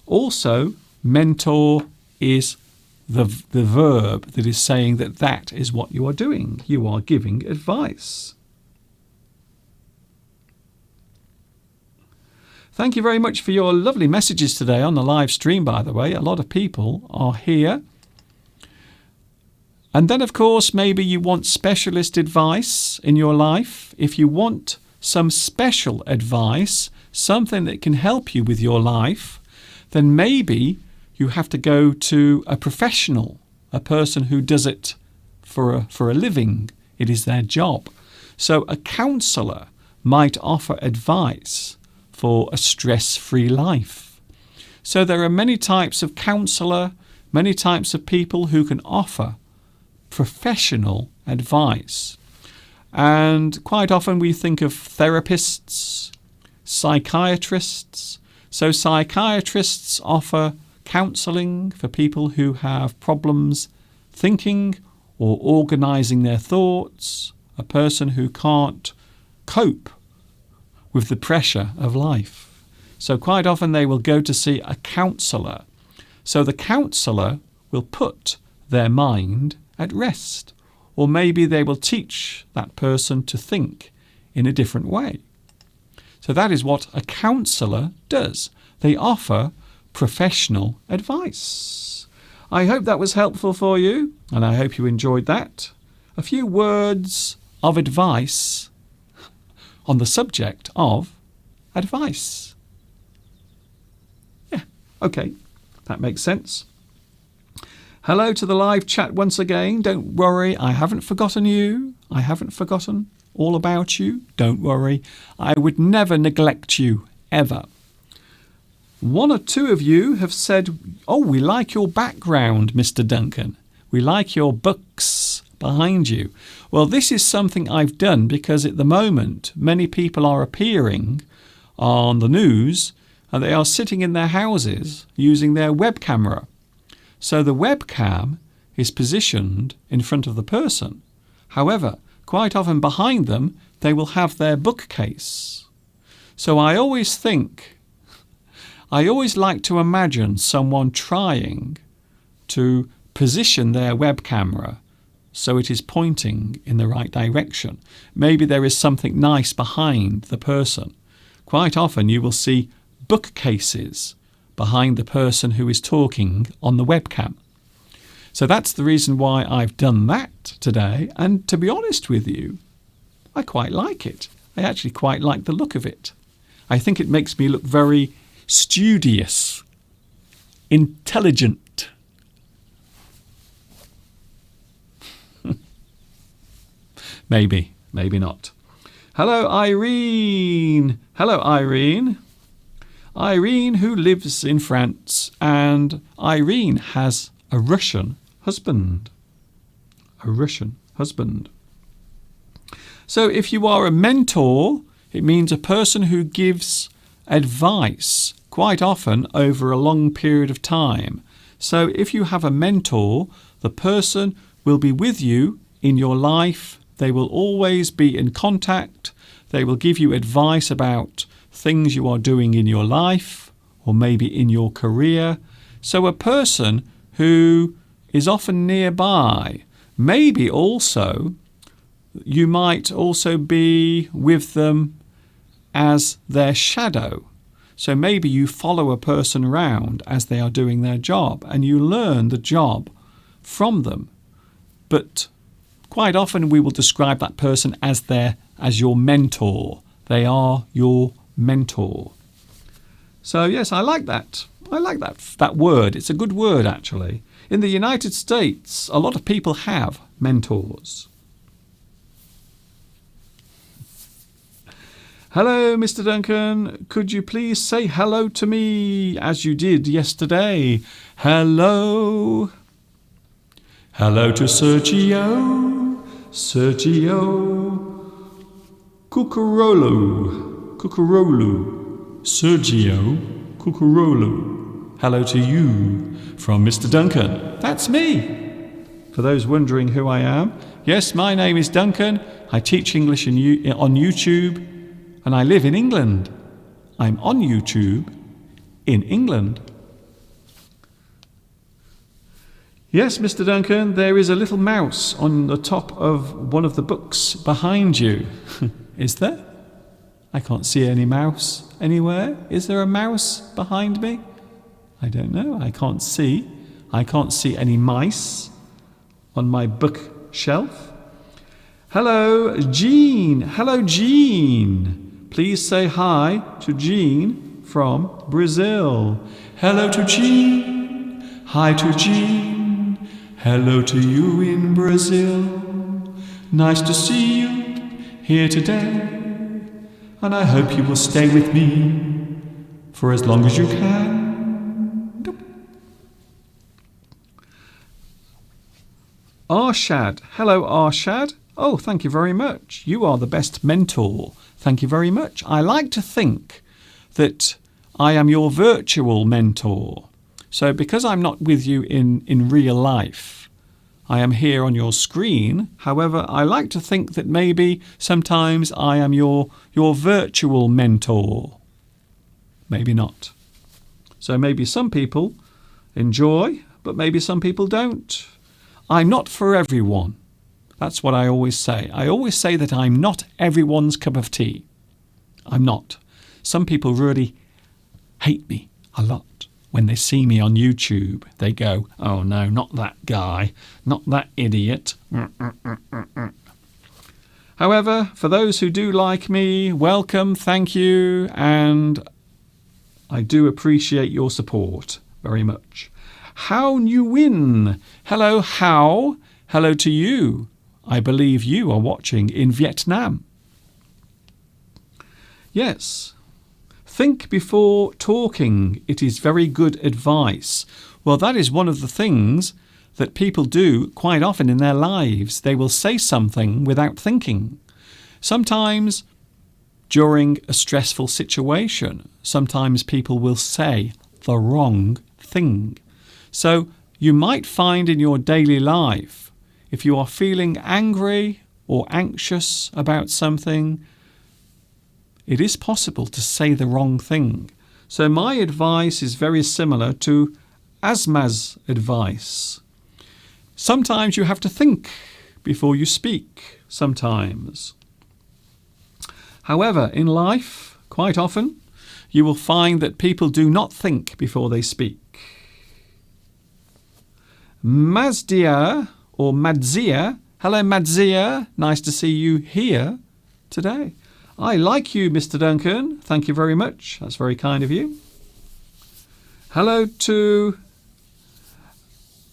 Also, mentor is the verb that is saying that that is what you are doing. You are giving advice. Thank you very much for your lovely messages today on the live stream, by the way. A lot of people are here. And then, of course, maybe you want specialist advice in your life. If you want some special advice, something that can help you with your life, then maybe you have to go to a professional, a person who does it for a living. It is their job. So a counsellor might offer advice for a stress-free life. So there are many types of counsellor, many types of people who can offer professional advice. And quite often we think of therapists, psychiatrists. So psychiatrists offer counselling for people who have problems thinking or organising their thoughts, a person who can't cope with the pressure of life. So quite often they will go to see a counsellor. So the counsellor will put their mind at rest, or maybe they will teach that person to think in a different way. So that is what a counsellor does. They offer professional advice. I hope that was helpful for you, and I hope you enjoyed that. A few words of advice on the subject of advice. Yeah, okay, that makes sense. Hello to the live chat once again. Don't worry, I haven't forgotten you. I haven't forgotten all about you. Don't worry. I would never neglect you, ever. One or two of you have said, oh, we like your background, Mr. Duncan. We like your books behind you. Well, this is something I've done because at the moment many people are appearing on the news and they are sitting in their houses using their web camera. So the webcam is positioned in front of the person. However, quite often behind them, they will have their bookcase. So I always like to imagine someone trying to position their web camera so it is pointing in the right direction. Maybe there is something nice behind the person. Quite often you will see bookcases behind the person who is talking on the webcam. So that's the reason why I've done that today. And to be honest with you, I quite like it. I actually quite like the look of it. I think it makes me look very studious, intelligent. Maybe not. Hello, Irene. Hello, Irene. Irene, who lives in France, and Irene has a Russian husband. A Russian husband. So if you are a mentor, it means a person who gives advice quite often over a long period of time. So if you have a mentor, the person will be with you in your life. They will always be in contact. They will give you advice about things you are doing in your life or maybe in your career. So a person who is often nearby. Maybe also you might also be with them as their shadow. So maybe you follow a person around as they are doing their job and you learn the job from them. But quite often we will describe that person as your mentor. They are your mentor. So yes, I like that. I like that word. It's a good word, actually. In the United States, a lot of people have mentors. Hello, Mr. Duncan. Could you please say hello to me as you did yesterday? Hello. Hello to Sergio. Sergio. Cucurolo. Sergio Cucurolo. Hello to you from Mr. Duncan. That's me. For those wondering who I am, yes, my name is Duncan. I teach English on YouTube and I live in England. I'm on YouTube in England. Yes, Mr. Duncan, there is a little mouse on the top of one of the books behind you. Is there? I can't see any mouse anywhere. Is there a mouse behind me? I don't know. I can't see. I can't see any mice on my bookshelf. Hello, Jean. Hello, Jean. Please say hi to Jean from Brazil. Hello to Jean. Hi to Jean. Hello to you in Brazil. Nice to see you here today. And I hope you will stay with me for as long as you can. Arshad. Hello, Arshad. Oh, thank you very much. You are the best mentor. Thank you very much. I like to think that I am your virtual mentor. So because I'm not with you in real life, I am here on your screen. However, I like to think that maybe sometimes I am your virtual mentor. Maybe not. So maybe some people enjoy but maybe some people don't. I'm not for everyone. That's what I always say. I always say that I'm not everyone's cup of tea. I'm not. Some people really hate me a lot. When they see me on YouTube, they go, "Oh no, not that guy, not that idiot." However, for those who do like me, welcome, thank you, and I do appreciate your support very much. How Nguyen. Hello, How. Hello to you. I believe you are watching in Vietnam. Yes. Think before talking. It is very good advice. Well, that is one of the things that people do quite often in their lives. They will say something without thinking. Sometimes during a stressful situation, sometimes people will say the wrong thing. So you might find in your daily life, if you are feeling angry or anxious about something, it is possible to say the wrong thing. So my advice is very similar to Asma's advice. Sometimes you have to think before you speak, sometimes. However, in life, quite often, you will find that people do not think before they speak. Mazdia or Madzia. Hello, Madzia. Nice to see you here today. I like you, Mr. Duncan. Thank you very much. That's very kind of you. Hello to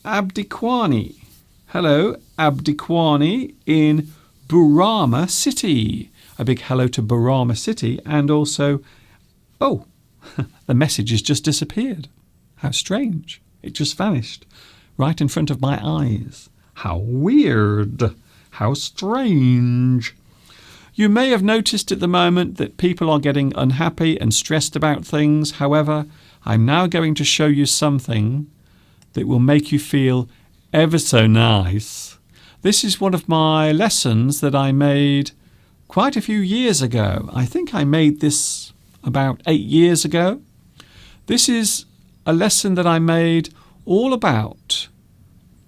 Abdikwani. Hello, Abdikwani in Burama City. A big hello to Burama City. And also, oh, the message has just disappeared. How strange. It just vanished right in front of my eyes. How weird. How strange. You may have noticed at the moment that people are getting unhappy and stressed about things. However, I'm now going to show you something that will make you feel ever so nice. This is one of my lessons that I made quite a few years ago. I think I made this about 8 years ago. This is a lesson that I made all about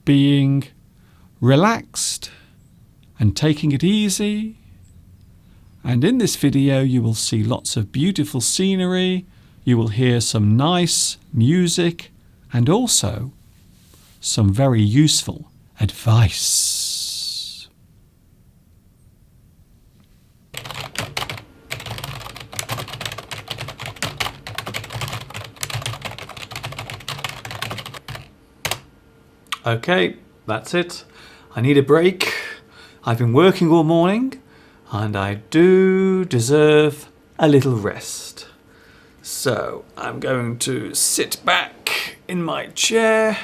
being relaxed and taking it easy. And in this video you will see lots of beautiful scenery, you will hear some nice music and also some very useful advice. Okay, that's it. I need a break. I've been working all morning and I do deserve a little rest. So I'm going to sit back in my chair,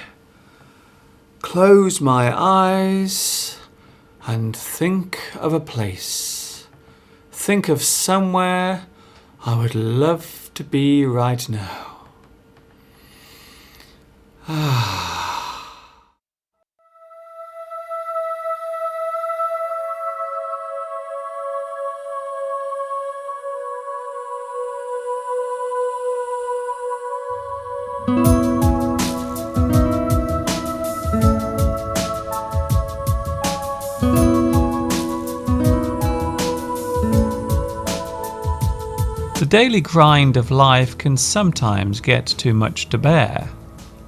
close my eyes and think of a place. Think of somewhere I would love to be right now. The daily grind of life can sometimes get too much to bear.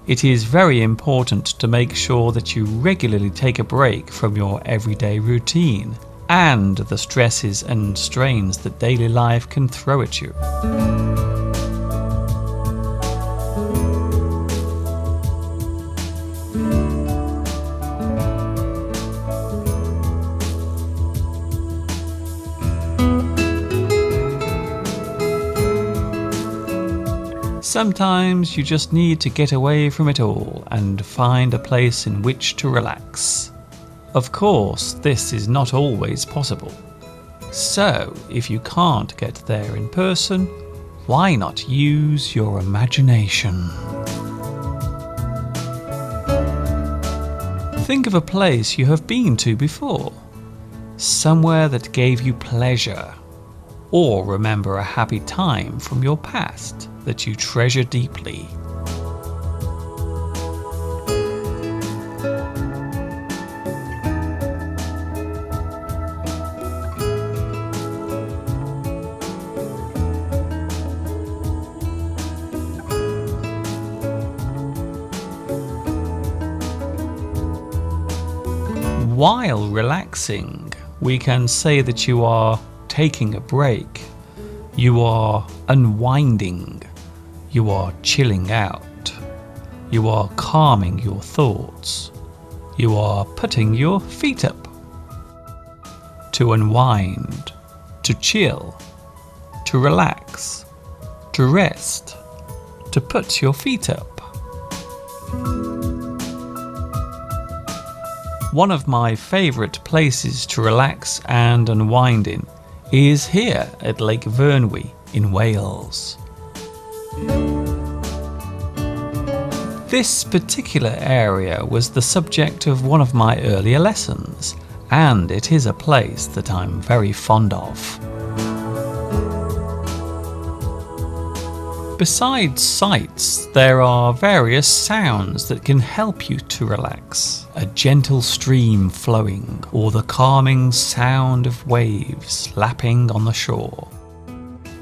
It is very important to make sure that you regularly take a break from your everyday routine and the stresses and strains that daily life can throw at you. Sometimes you just need to get away from it all and find a place in which to relax. Of course, this is not always possible. So, if you can't get there in person, why not use your imagination? Think of a place you have been to before, somewhere that gave you pleasure, or remember a happy time from your past that you treasure deeply. While relaxing, we can say that you are taking a break, you are unwinding, you are chilling out, you are calming your thoughts, you are putting your feet up. To unwind, to chill, to relax, to rest, to put your feet up. One of my favourite places to relax and unwind in is here at Lake Vyrnwy in Wales. This particular area was the subject of one of my earlier lessons, and it is a place that I'm very fond of. Besides sights, there are various sounds that can help you to relax. A gentle stream flowing, or the calming sound of waves lapping on the shore,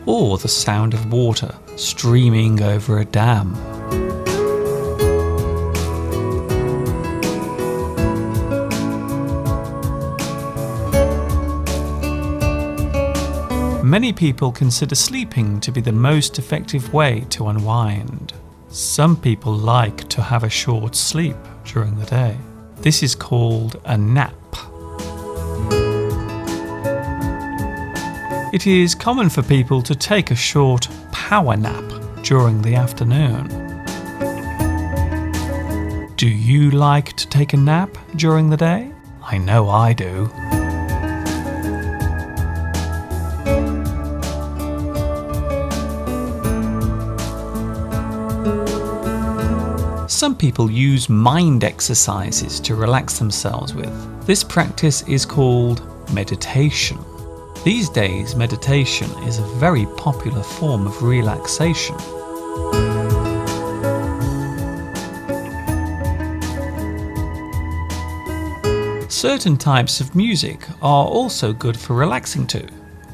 or the sound of water streaming over a dam. Many people consider sleeping to be the most effective way to unwind. Some people like to have a short sleep during the day. This is called a nap. It is common for people to take a short power nap during the afternoon. Do you like to take a nap during the day? I know I do. Some people use mind exercises to relax themselves with. This practice is called meditation. These days, meditation is a very popular form of relaxation. Certain types of music are also good for relaxing to.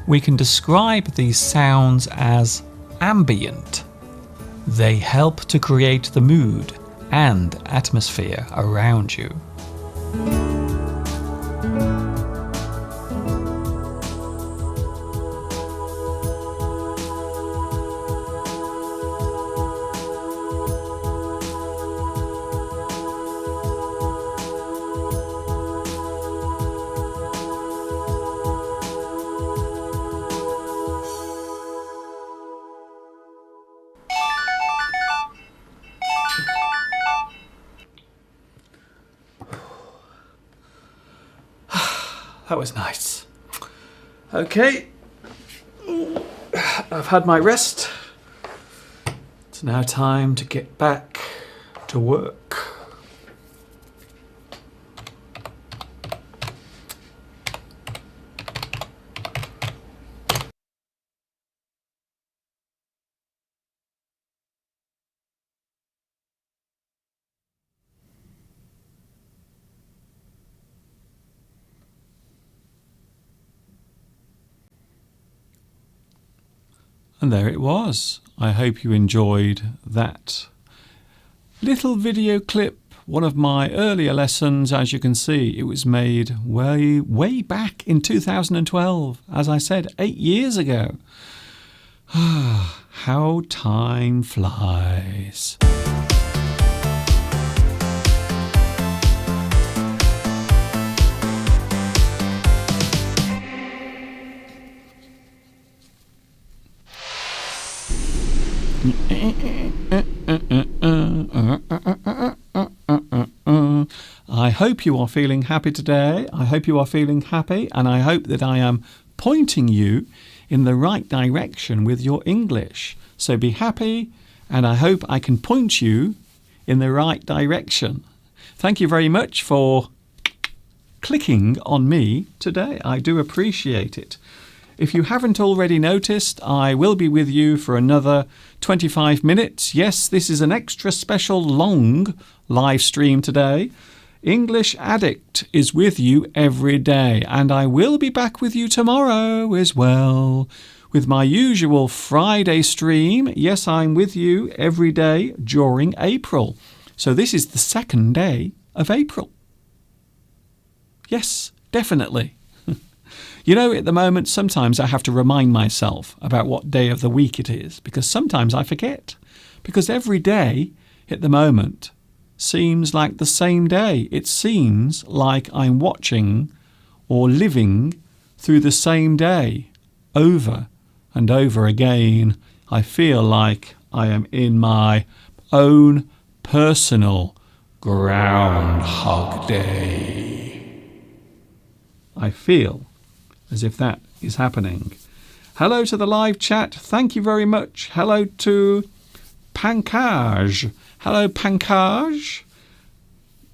We can describe these sounds as ambient. They help to create the mood and atmosphere around you. That was nice. Okay, I've had my rest. It's now time to get back to work. And there it was. I hope you enjoyed that little video clip, one of my earlier lessons. As you can see, it was made way back in 2012, as I said, 8 years ago. How time flies. I hope you are feeling happy today. I hope you are feeling happy, and I hope that I am pointing you in the right direction with your English. So be happy, and I hope I can point you in the right direction. Thank you very much for clicking on me today. I do appreciate it. If you haven't already noticed, I will be with you for another 25 minutes. Yes, this is an extra special long live stream today. English Addict is with you every day, and I will be back with you tomorrow as well with my usual Friday stream. Yes, I'm with you every day during April. So this is the second day of April. Yes, definitely. You know, at the moment, sometimes I have to remind myself about what day of the week it is, because sometimes I forget. Because every day at the moment seems like the same day. It seems like I'm watching or living through the same day over and over again. I feel like I am in my own personal Groundhog Day. I feel as if that is happening. Hello to the live chat. Thank you very much. Hello to Pankaj. Hello, Pankaj.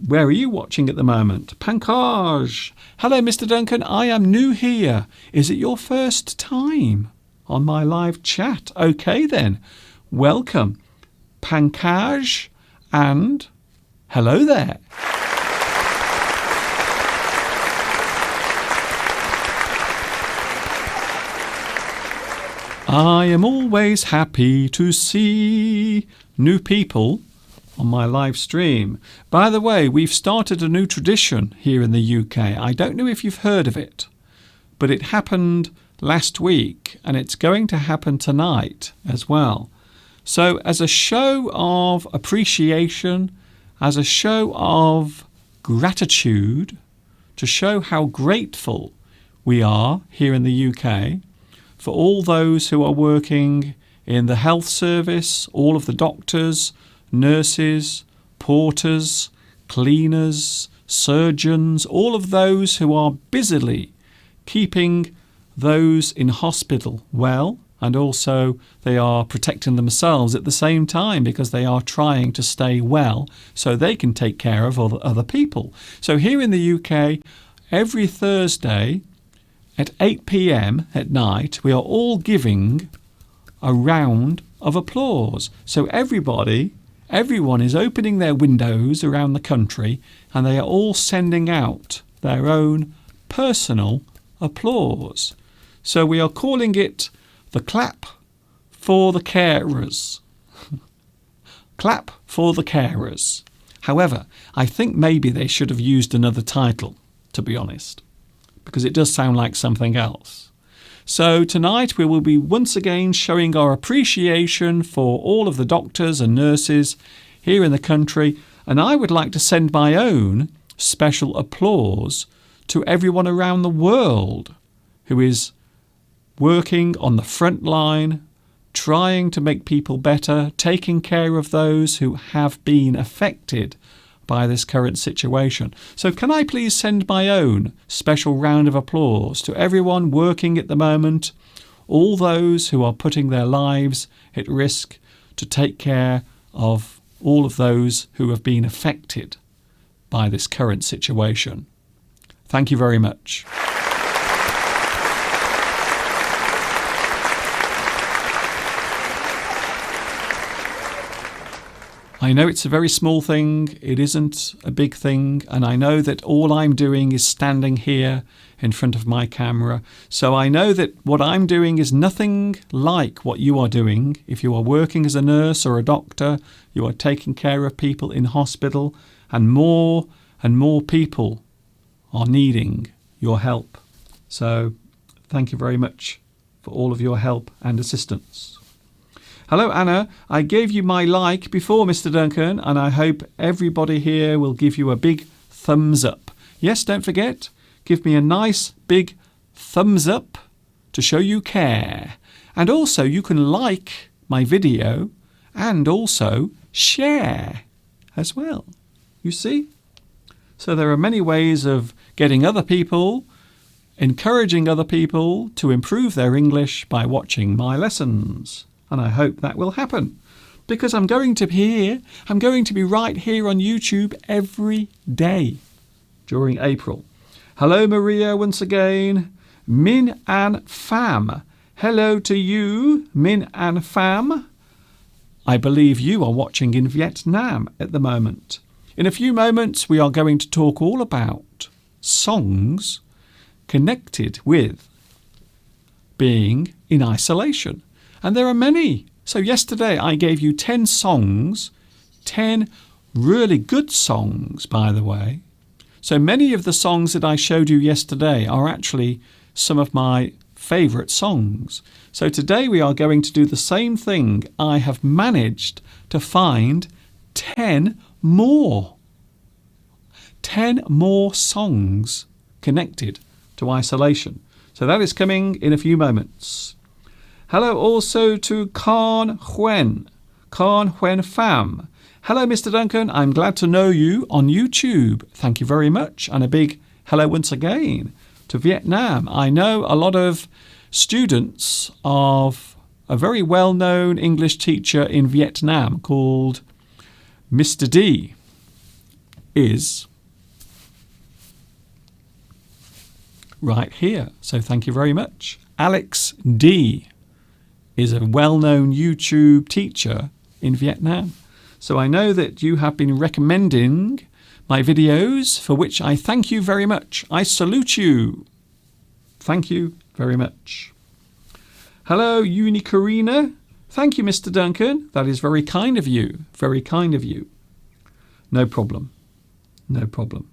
Where are you watching at the moment? Pankaj. Hello, Mr. Duncan. I am new here. Is it your first time on my live chat? Okay, then. Welcome, Pankaj, and hello there. I am always happy to see new people on my live stream. By the way, we've started a new tradition here in the UK. I don't know if you've heard of it, but it happened last week and it's going to happen tonight as well. So as a show of appreciation, as a show of gratitude, to show how grateful we are here in the UK, for all those who are working in the health service, all of the doctors, nurses, porters, cleaners, surgeons, all of those who are busily keeping those in hospital well, and also they are protecting themselves at the same time because they are trying to stay well so they can take care of other people. So here in the UK, every Thursday at 8 p.m. at night, we are all giving a round of applause. So everyone is opening their windows around the country and they are all sending out their own personal applause. So we are calling it the Clap for the Carers. Clap for the Carers. However, I think maybe they should have used another title, to be honest, because it does sound like something else. So tonight we will be once again showing our appreciation for all of the doctors and nurses here in the country, and I would like to send my own special applause to everyone around the world who is working on the front line, trying to make people better, taking care of those who have been affected by this current situation. So can I please send my own special round of applause to everyone working at the moment, all those who are putting their lives at risk to take care of all of those who have been affected by this current situation. Thank you very much. I know it's a very small thing, it isn't a big thing, and I know that all I'm doing is standing here in front of my camera. So I know that what I'm doing is nothing like what you are doing. If you are working as a nurse or a doctor, you are taking care of people in hospital, and more people are needing your help. So thank you very much for all of your help and assistance. Hello, Anna. I gave you my like before, Mr. Duncan, and I hope everybody here will give you a big thumbs up. Yes, don't forget, give me a nice big thumbs up to show you care. And also, you can like my video and also share as well. You see? So there are many ways of getting other people, encouraging other people to improve their English by watching my lessons. And I hope that will happen, because I'm going to be right here on YouTube every day during April. Hello, Maria, once again. Min An Pham. Hello to you, Min An Pham. I believe you are watching in Vietnam at the moment. In a few moments, we are going to talk all about songs connected with being in isolation. And there are many. So yesterday I gave you 10 songs, 10 really good songs, by the way, So many of the songs that I showed you yesterday are actually some of my favourite songs. So today we are going to do the same thing. I have managed to find 10 more. 10 more songs connected to isolation. So that is coming in a few moments. Hello also to Khan Huen Pham. Hello, Mr. Duncan. I'm glad to know you on YouTube. Thank you very much. And a big hello once again to Vietnam. I know a lot of students of a very well-known English teacher in Vietnam called Mr. D is right here. So thank you very much. Alex D is a well-known YouTube teacher in Vietnam. So I know that you have been recommending my videos, for which I thank you very much. I salute you. Thank you very much. Hello, Unicorina. Thank you, Mr. Duncan. That is very kind of you. Very kind of you. No problem. No problem.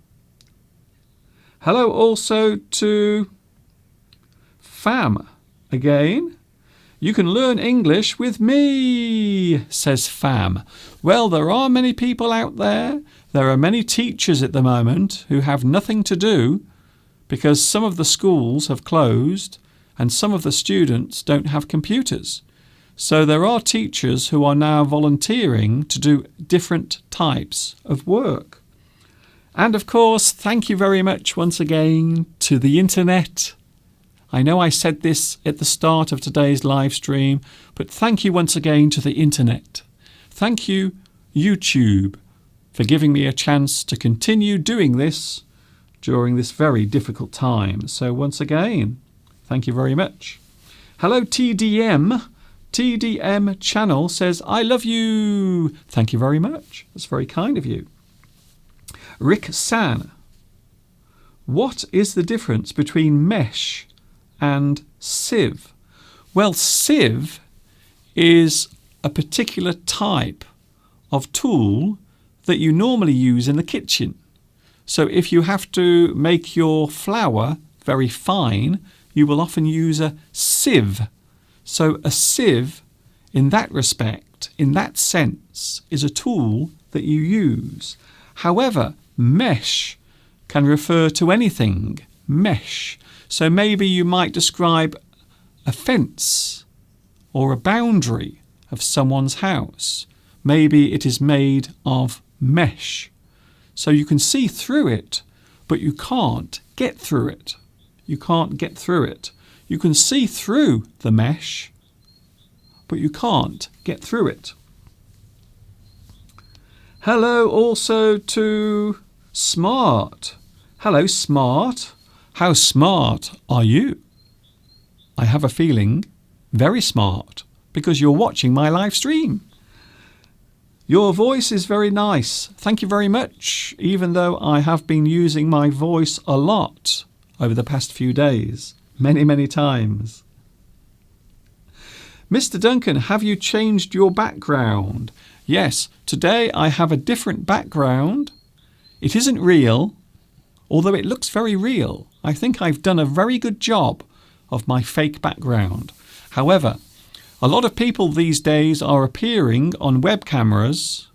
Hello also to Pham again. You can learn English with me, says Pham. Well, there are many people out there. There are many teachers at the moment who have nothing to do because some of the schools have closed and some of the students don't have computers. So there are teachers who are now volunteering to do different types of work. And of course, thank you very much once again to the internet. I know I said this at the start of today's live stream, but thank you once again to the internet. Thank you, YouTube, for giving me a chance to continue doing this during this very difficult time. So once again, thank you very much. Hello, TDM. TDM channel says, I love you. Thank you very much. That's very kind of you. Rick San. What is the difference between mesh and sieve? Well, sieve is a particular type of tool that you normally use in the kitchen. So if you have to make your flour very fine, you will often use a sieve. So a sieve, in that respect, in that sense, is a tool that you use. However, mesh can refer to anything. Mesh. So maybe you might describe a fence or a boundary of someone's house. Maybe it is made of mesh. So you can see through it, but you can't get through it. You can't get through it. You can see through the mesh, but you can't get through it. Hello also to Smart. Hello, Smart. How smart are you? I have a feeling very smart because you're watching my live stream. Your voice is very nice. Thank you very much, even though I have been using my voice a lot over the past few days. Many times. Mr. Duncan, have you changed your background? Yes, today I have a different background. It isn't real, although it looks very real. I think I've done a very good job of my fake background. However, a lot of people these days are appearing on web cameras,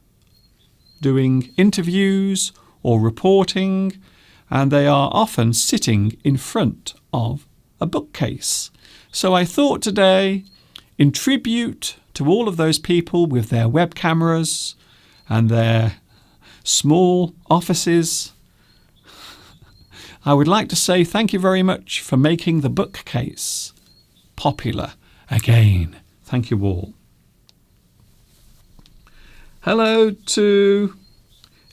doing interviews or reporting, and they are often sitting in front of a bookcase. So I thought today, in tribute to all of those people with their web cameras and their small offices, I would like to say thank you very much for making the bookcase popular again. Thank you all. Hello to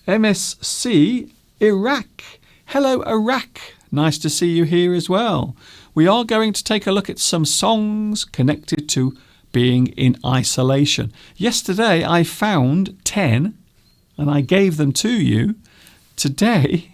MSC Iraq. Hello, Iraq. Nice to see you here as well. We are going to take a look at some songs connected to being in isolation. Yesterday I found 10 and I gave them to you. Today,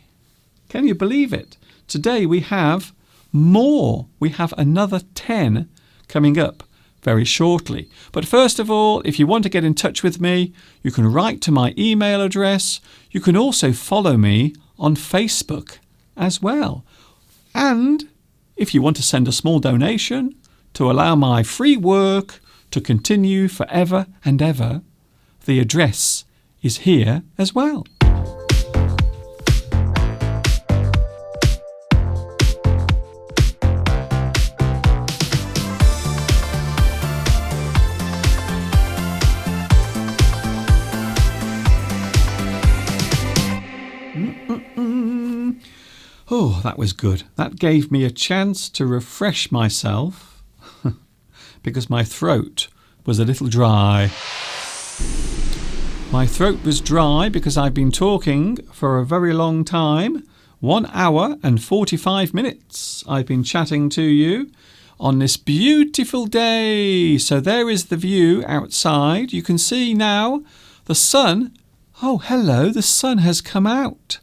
can you believe it? Today we have more. We have another 10 coming up very shortly. But first of all, if you want to get in touch with me, you can write to my email address. You can also follow me on Facebook as well. And if you want to send a small donation to allow my free work to continue forever and ever, the address is here as well. Oh, that was good. That gave me a chance to refresh myself because my throat was a little dry. My throat was dry because I've been talking for a very long time. 1 hour and 45 minutes I've been chatting to you on this beautiful day. So there is the view outside. You can see now the sun. Oh, hello, the sun has come out.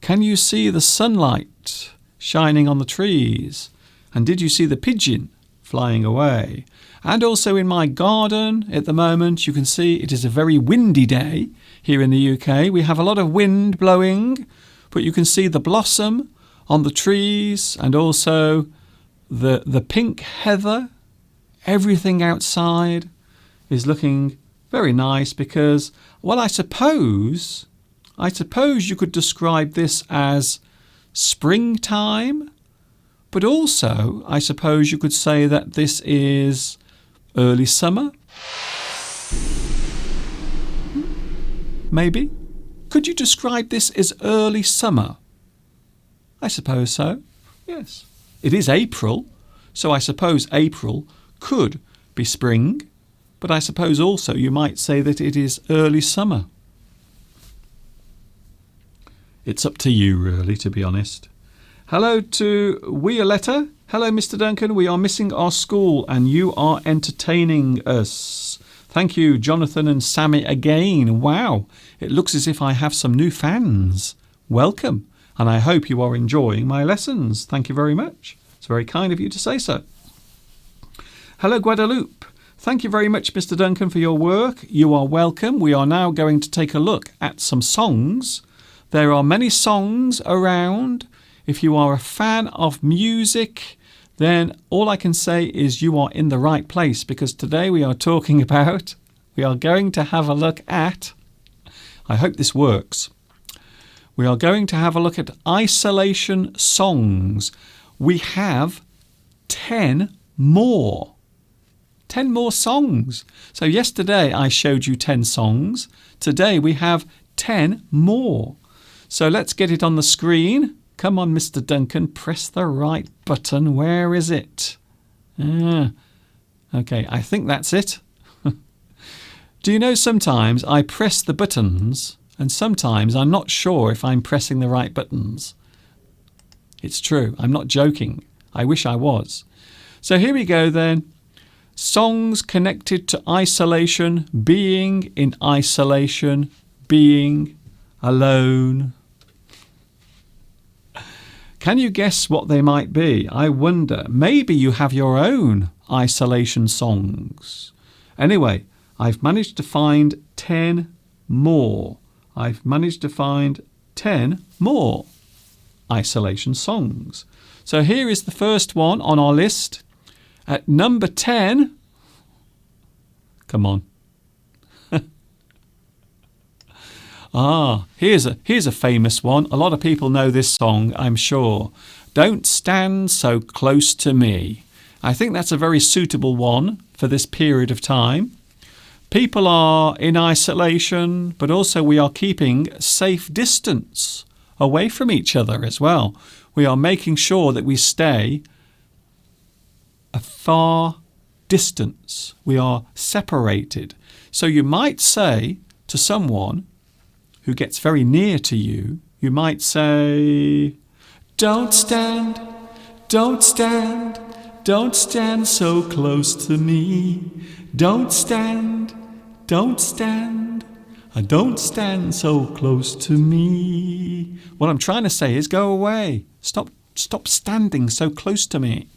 Can you see the sunlight shining on the trees? And did you see the pigeon flying away? And also in my garden at the moment, you can see it is a very windy day here in the UK. We have a lot of wind blowing, but you can see the blossom on the trees and also the pink heather. Everything outside is looking very nice because, well, I suppose you could describe this as springtime, but also I suppose you could say that this is early summer. Maybe. Could you describe this as early summer? I suppose so. Yes. It is April, so I suppose April could be spring, but I suppose also you might say that it is early summer. It's up to you, really, to be honest. Hello to Violetta. Hello, Mr. Duncan. We are missing our school and you are entertaining us. Thank you, Jonathan and Sammy, again. Wow, it looks as if I have some new fans. Welcome, and I hope you are enjoying my lessons. Thank you very much. It's very kind of you to say so. Hello, Guadeloupe. Thank you very much, Mr. Duncan, for your work. You are welcome. We are now going to take a look at some songs. There are many songs around. If you are a fan of music, then all I can say is you are in the right place, because today we are going to have a look at, I hope this works. We are going to have a look at isolation songs. We have 10 more. 10 more songs. So yesterday I showed you 10 songs. Today we have 10 more. So let's get it on the screen. Come on, Mr. Duncan, press the right button. Where is it? Okay, I think that's it. Do you know sometimes I press the buttons and sometimes I'm not sure if I'm pressing the right buttons. It's true. I'm not joking. I wish I was. So here we go then. Songs connected to isolation, being in isolation, being alone. Can you guess what they might be? I wonder. Maybe you have your own isolation songs. Anyway, I've managed to find 10 more. I've managed to find 10 more isolation songs. So here is the first one on our list. At number 10, come on. Here's a famous one. A lot of people know this song, I'm sure. Don't Stand So Close to Me. I think that's a very suitable one for this period of time. People are in isolation, but also we are keeping safe distance away from each other as well. We are making sure that we stay a far distance. We are separated. So you might say to someone who gets very near to you, you might say, don't stand so close to me. Don't stand so close to me. What I'm trying to say is go away. Stop standing so close to me.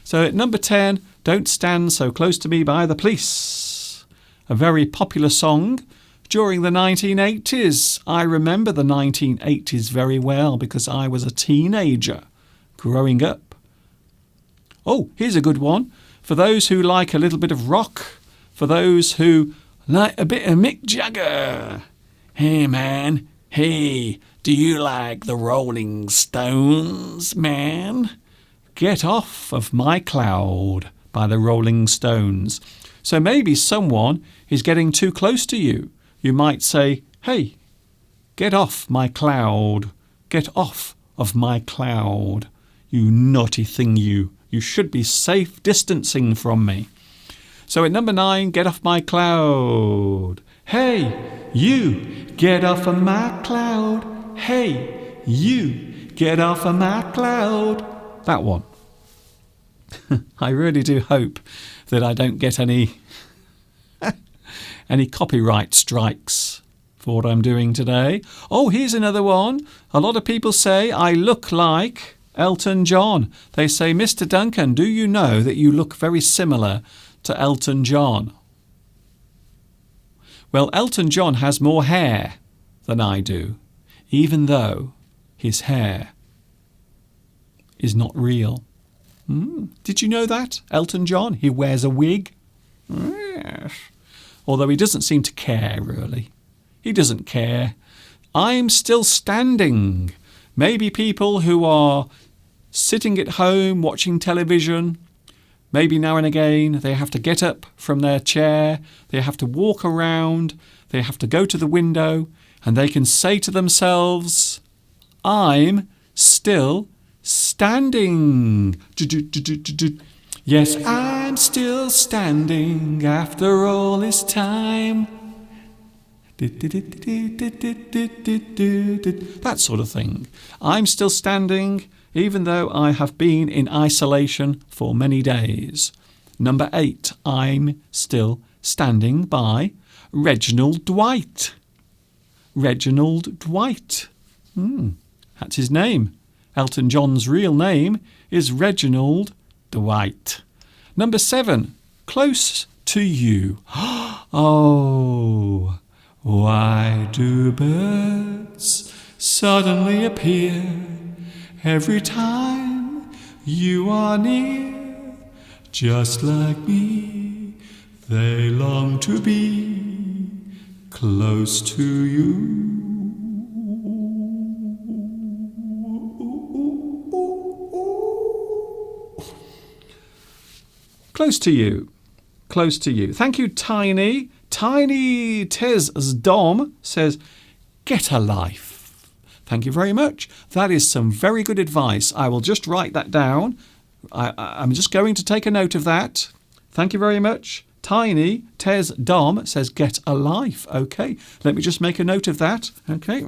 So at number 10, Don't Stand So Close to Me by The Police. A very popular song during the 1980s. I remember the 1980s very well because I was a teenager growing up. Oh, here's a good one. For those who like a little bit of rock, for those who like a bit of Mick Jagger. Hey, man. Hey, do you like the Rolling Stones, man? Get Off of My Cloud by the Rolling Stones. So maybe someone is getting too close to you. You might say, hey, get off my cloud. Get off of my cloud. You naughty thing, you. You should be safe distancing from me. So at number 9, get off my cloud. Hey, you, get off of my cloud. Hey, you, get off of my cloud. That one. I really do hope that I don't get any copyright strikes for what I'm doing today. Oh, here's another one. A lot of people say I look like Elton John. They say, Mr. Duncan, do you know that you look very similar to Elton John? Well, Elton John has more hair than I do, even though his hair is not real. Did you know that? Elton John, he wears a wig. Yes. Although he doesn't seem to care, really. He doesn't care. I'm still standing. Maybe people who are sitting at home watching television, maybe now and again they have to get up from their chair, they have to walk around, they have to go to the window, and they can say to themselves, I'm still standing. Yes, I'm still standing after all this time. That sort of thing. I'm still standing even though I have been in isolation for many days. Number 8, I'm still standing by Reginald Dwight. Reginald Dwight. That's his name. Elton John's real name is Reginald Dwight. Number 7, close to you. Oh, why do birds suddenly appear every time you are near? Just like me, they long to be close to you. Close to you. Close to you. Thank you, Tiny. Tiny Tez Dom says, get a life. Thank you very much. That is some very good advice. I will just write that down. I'm just going to take a note of that. Thank you very much. Tiny Tez Dom says, get a life. Okay, let me just make a note of that. Okay,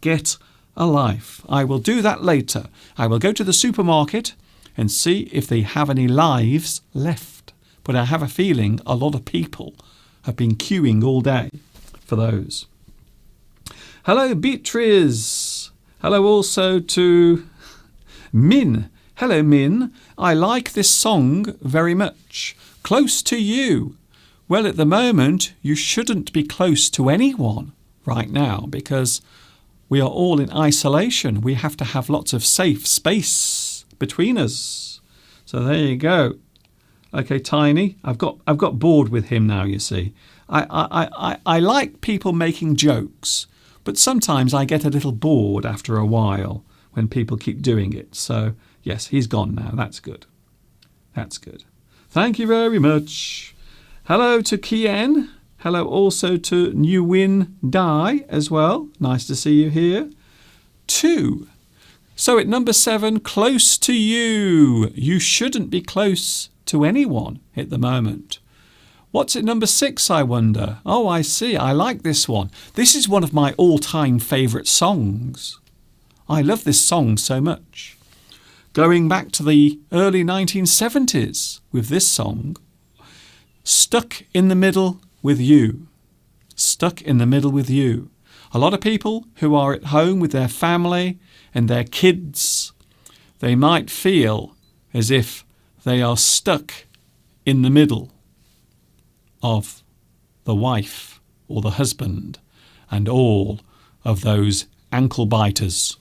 get a life. I will do that later. I will go to the supermarket and see if they have any lives left. But I have a feeling a lot of people have been queuing all day for those. Hello, Beatrice. Hello also to Min. Hello, Min. I like this song very much. Close to you. Well, at the moment, you shouldn't be close to anyone right now because we are all in isolation. We have to have lots of safe space between us. So there you go. Okay, Tiny, I've got bored with him now, you see. I like people making jokes, but sometimes I get a little bored after a while when people keep doing it. So, yes, he's gone now. That's good. That's good. Thank you very much. Hello to Kien. Hello also to New Win Dai as well. Nice to see you here. 2. So at number 7, close to you. You shouldn't be close to anyone at the moment. What's at number 6, I wonder? Oh, I see. I like this one. This is one of my all-time favourite songs. I love this song so much. Going back to the early 1970s with this song, Stuck in the Middle with You. Stuck in the Middle with You. A lot of people who are at home with their family and their kids, they might feel as if they are stuck in the middle of the wife or the husband, and all of those ankle biters.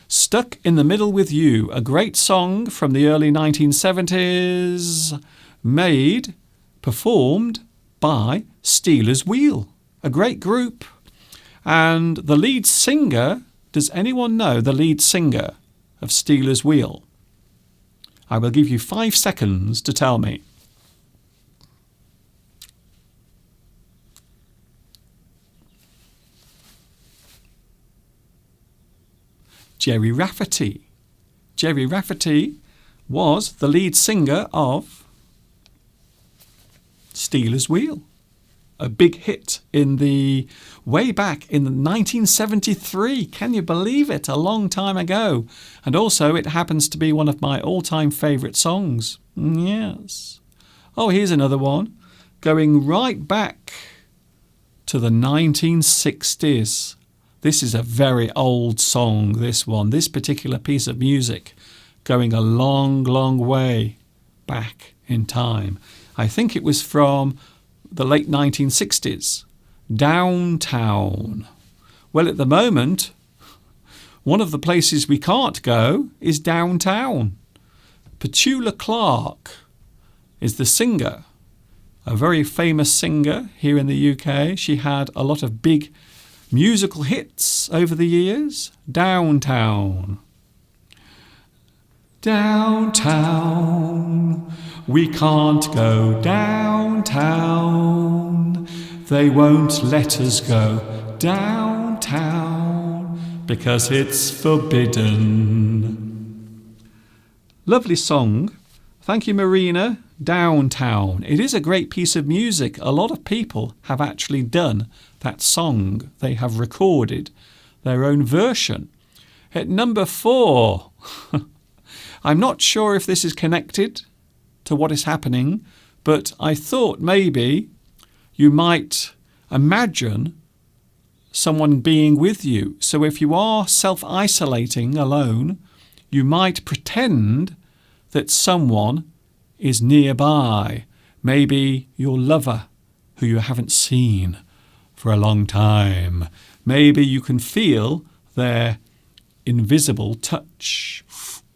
Stuck in the Middle with You, a great song from the early 1970s, performed by Stealers Wheel, a great group. And the lead singer, does anyone know the lead singer of Stealers Wheel? I will give you 5 seconds to tell me. Gerry Rafferty. Gerry Rafferty was the lead singer of Stealers Wheel, a big hit way back in 1973. Can you believe it? A long time ago. And also it happens to be one of my all-time favourite songs. Yes. Oh, here's another one going right back to the 1960s. This is a very old song, this particular piece of music, going a long, long way back in time. I think it was from the late 1960s. Downtown. Well, at the moment, one of the places we can't go is downtown. Petula Clark is the singer, a very famous singer here in the UK. She had a lot of big musical hits over the years. Downtown. Downtown, we can't go downtown. They won't let us go downtown because it's forbidden. Lovely song. Thank you, Marina. Downtown. It is a great piece of music. A lot of people have actually done that song. They have recorded their own version. At number 4, I'm not sure if this is connected to what is happening, but I thought maybe you might imagine someone being with you. So if you are self-isolating alone, you might pretend that someone is nearby. Maybe your lover who you haven't seen for a long time. Maybe you can feel their invisible touch.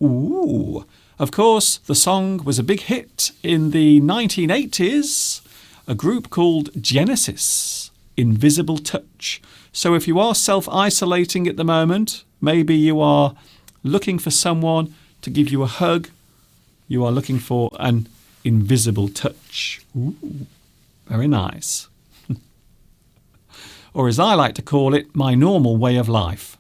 Ooh. Of course, the song was a big hit in the 1980s. A group called Genesis, Invisible Touch. So if you are self-isolating at the moment, maybe you are looking for someone to give you a hug. You are looking for an invisible touch. Ooh, very nice. Or as I like to call it, my normal way of life.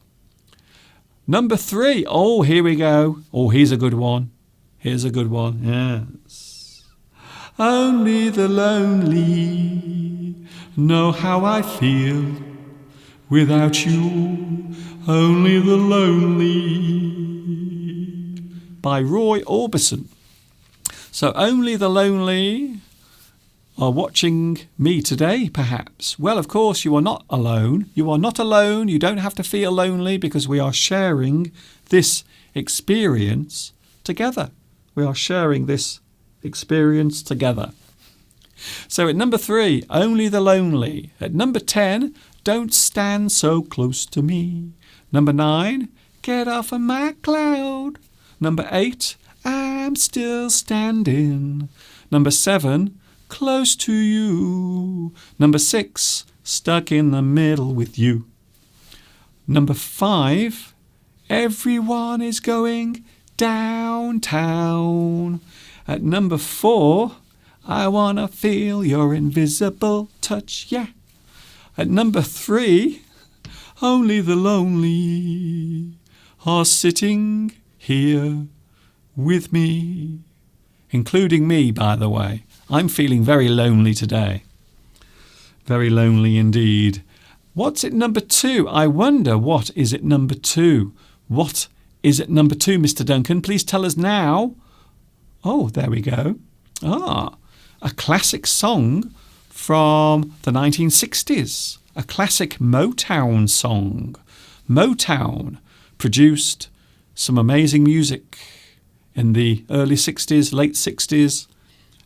Number 3. Oh, here we go. Oh, here's a good one. Here's a good one. Yes. Only the lonely know how I feel without you. Only the lonely. By Roy Orbison. So only the lonely are watching me today, perhaps. Well, of course, you are not alone. You are not alone. You don't have to feel lonely because we are sharing this experience together. We are sharing this experience together. So at number 3, only the lonely. At number 10, don't stand so close to me. Number 9, get off of my cloud. Number 8, I'm still standing. Number 7, close to you. Number 6, stuck in the middle with you. Number 5, everyone is going downtown. At number 4, I wanna feel your invisible touch, yeah. At number 3, only the lonely are sitting here with me. Including me, by the way. I'm feeling very lonely today. Very lonely indeed. What's at number 2? I wonder what is at number 2. What is at number 2, Mr. Duncan? Please tell us now. Oh, there we go. A classic song from the 1960s. A classic Motown song. Motown produced some amazing music in the early 60s, late 60s,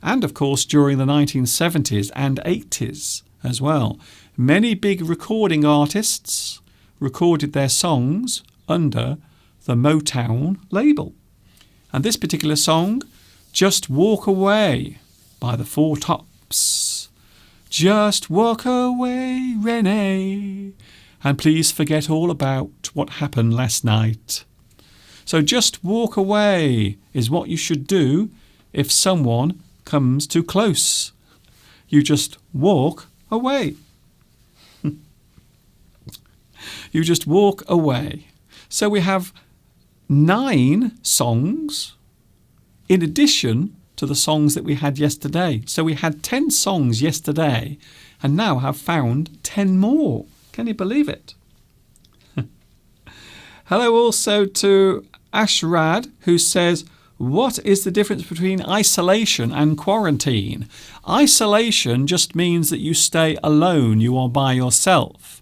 and of course during the 1970s and 80s as well. Many big recording artists recorded their songs under the Motown label. And this particular song, Just Walk Away by the Four Tops. Just walk away, Renee, and please forget all about what happened last night. So just walk away is what you should do if someone comes too close. You just walk away. You just walk away. So we have 9 songs in addition to the songs that we had yesterday. So we had 10 songs yesterday and now have found 10 more. Can you believe it? Hello also to Ashrad, who says, what is the difference between isolation and quarantine? Isolation just means that you stay alone. You are by yourself.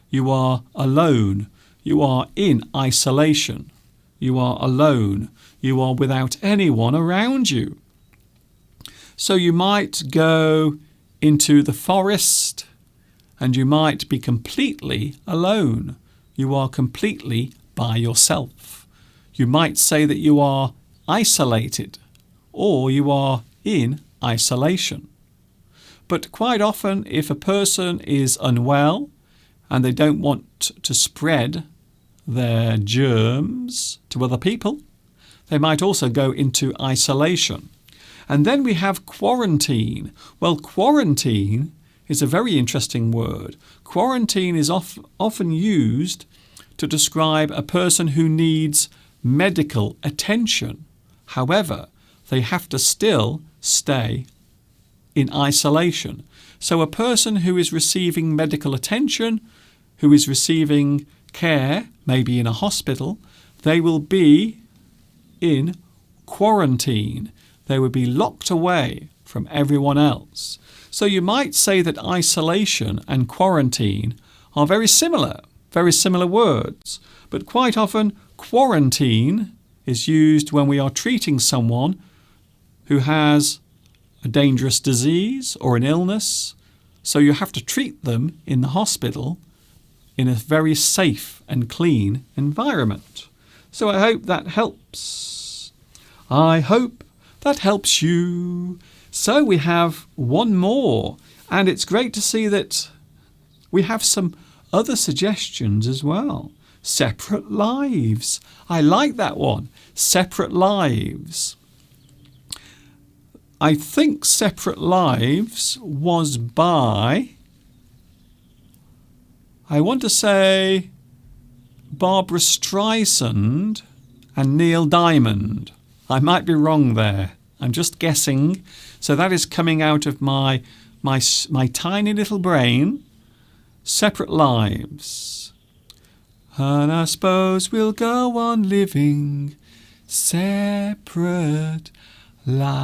You are alone. You are in isolation. You are alone. You are without anyone around you. So you might go into the forest and you might be completely alone. You are completely by yourself. You might say that you are isolated or you are in isolation. But quite often, if a person is unwell and they don't want to spread their germs to other people, they might also go into isolation. And then we have quarantine. Well, quarantine is a very interesting word. Quarantine is often used to describe a person who needs medical attention. However, they have to still stay in isolation. So a person who is receiving medical attention, who is receiving care, maybe in a hospital, they will be in quarantine. They would be locked away from everyone else. So you might say that isolation and quarantine are very similar words. But quite often, quarantine is used when we are treating someone who has a dangerous disease or an illness. So you have to treat them in the hospital in a very safe and clean environment. So I hope that helps. I hope that helps you. So we have one more, and it's great to see that we have some other suggestions as well. Separate lives. I like that one. Separate lives. I think Separate Lives was by, I want to say, Barbara Streisand and Neil Diamond. I might be wrong there. I'm just guessing. So that is coming out of my tiny little brain. Separate lives. And I suppose we'll go on living separate lives.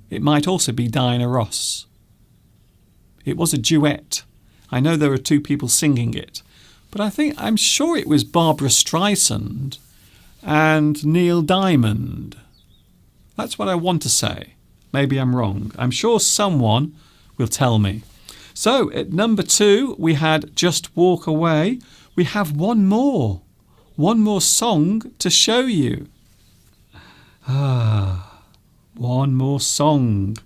It might also be Diana Ross. It was a duet. I know there are 2 people singing it, but I'm sure it was Barbara Streisand and Neil Diamond. That's what I want to say. Maybe I'm wrong. I'm sure someone will tell me. So at number 2, we had Just Walk Away. We have one more song to show you. One more song.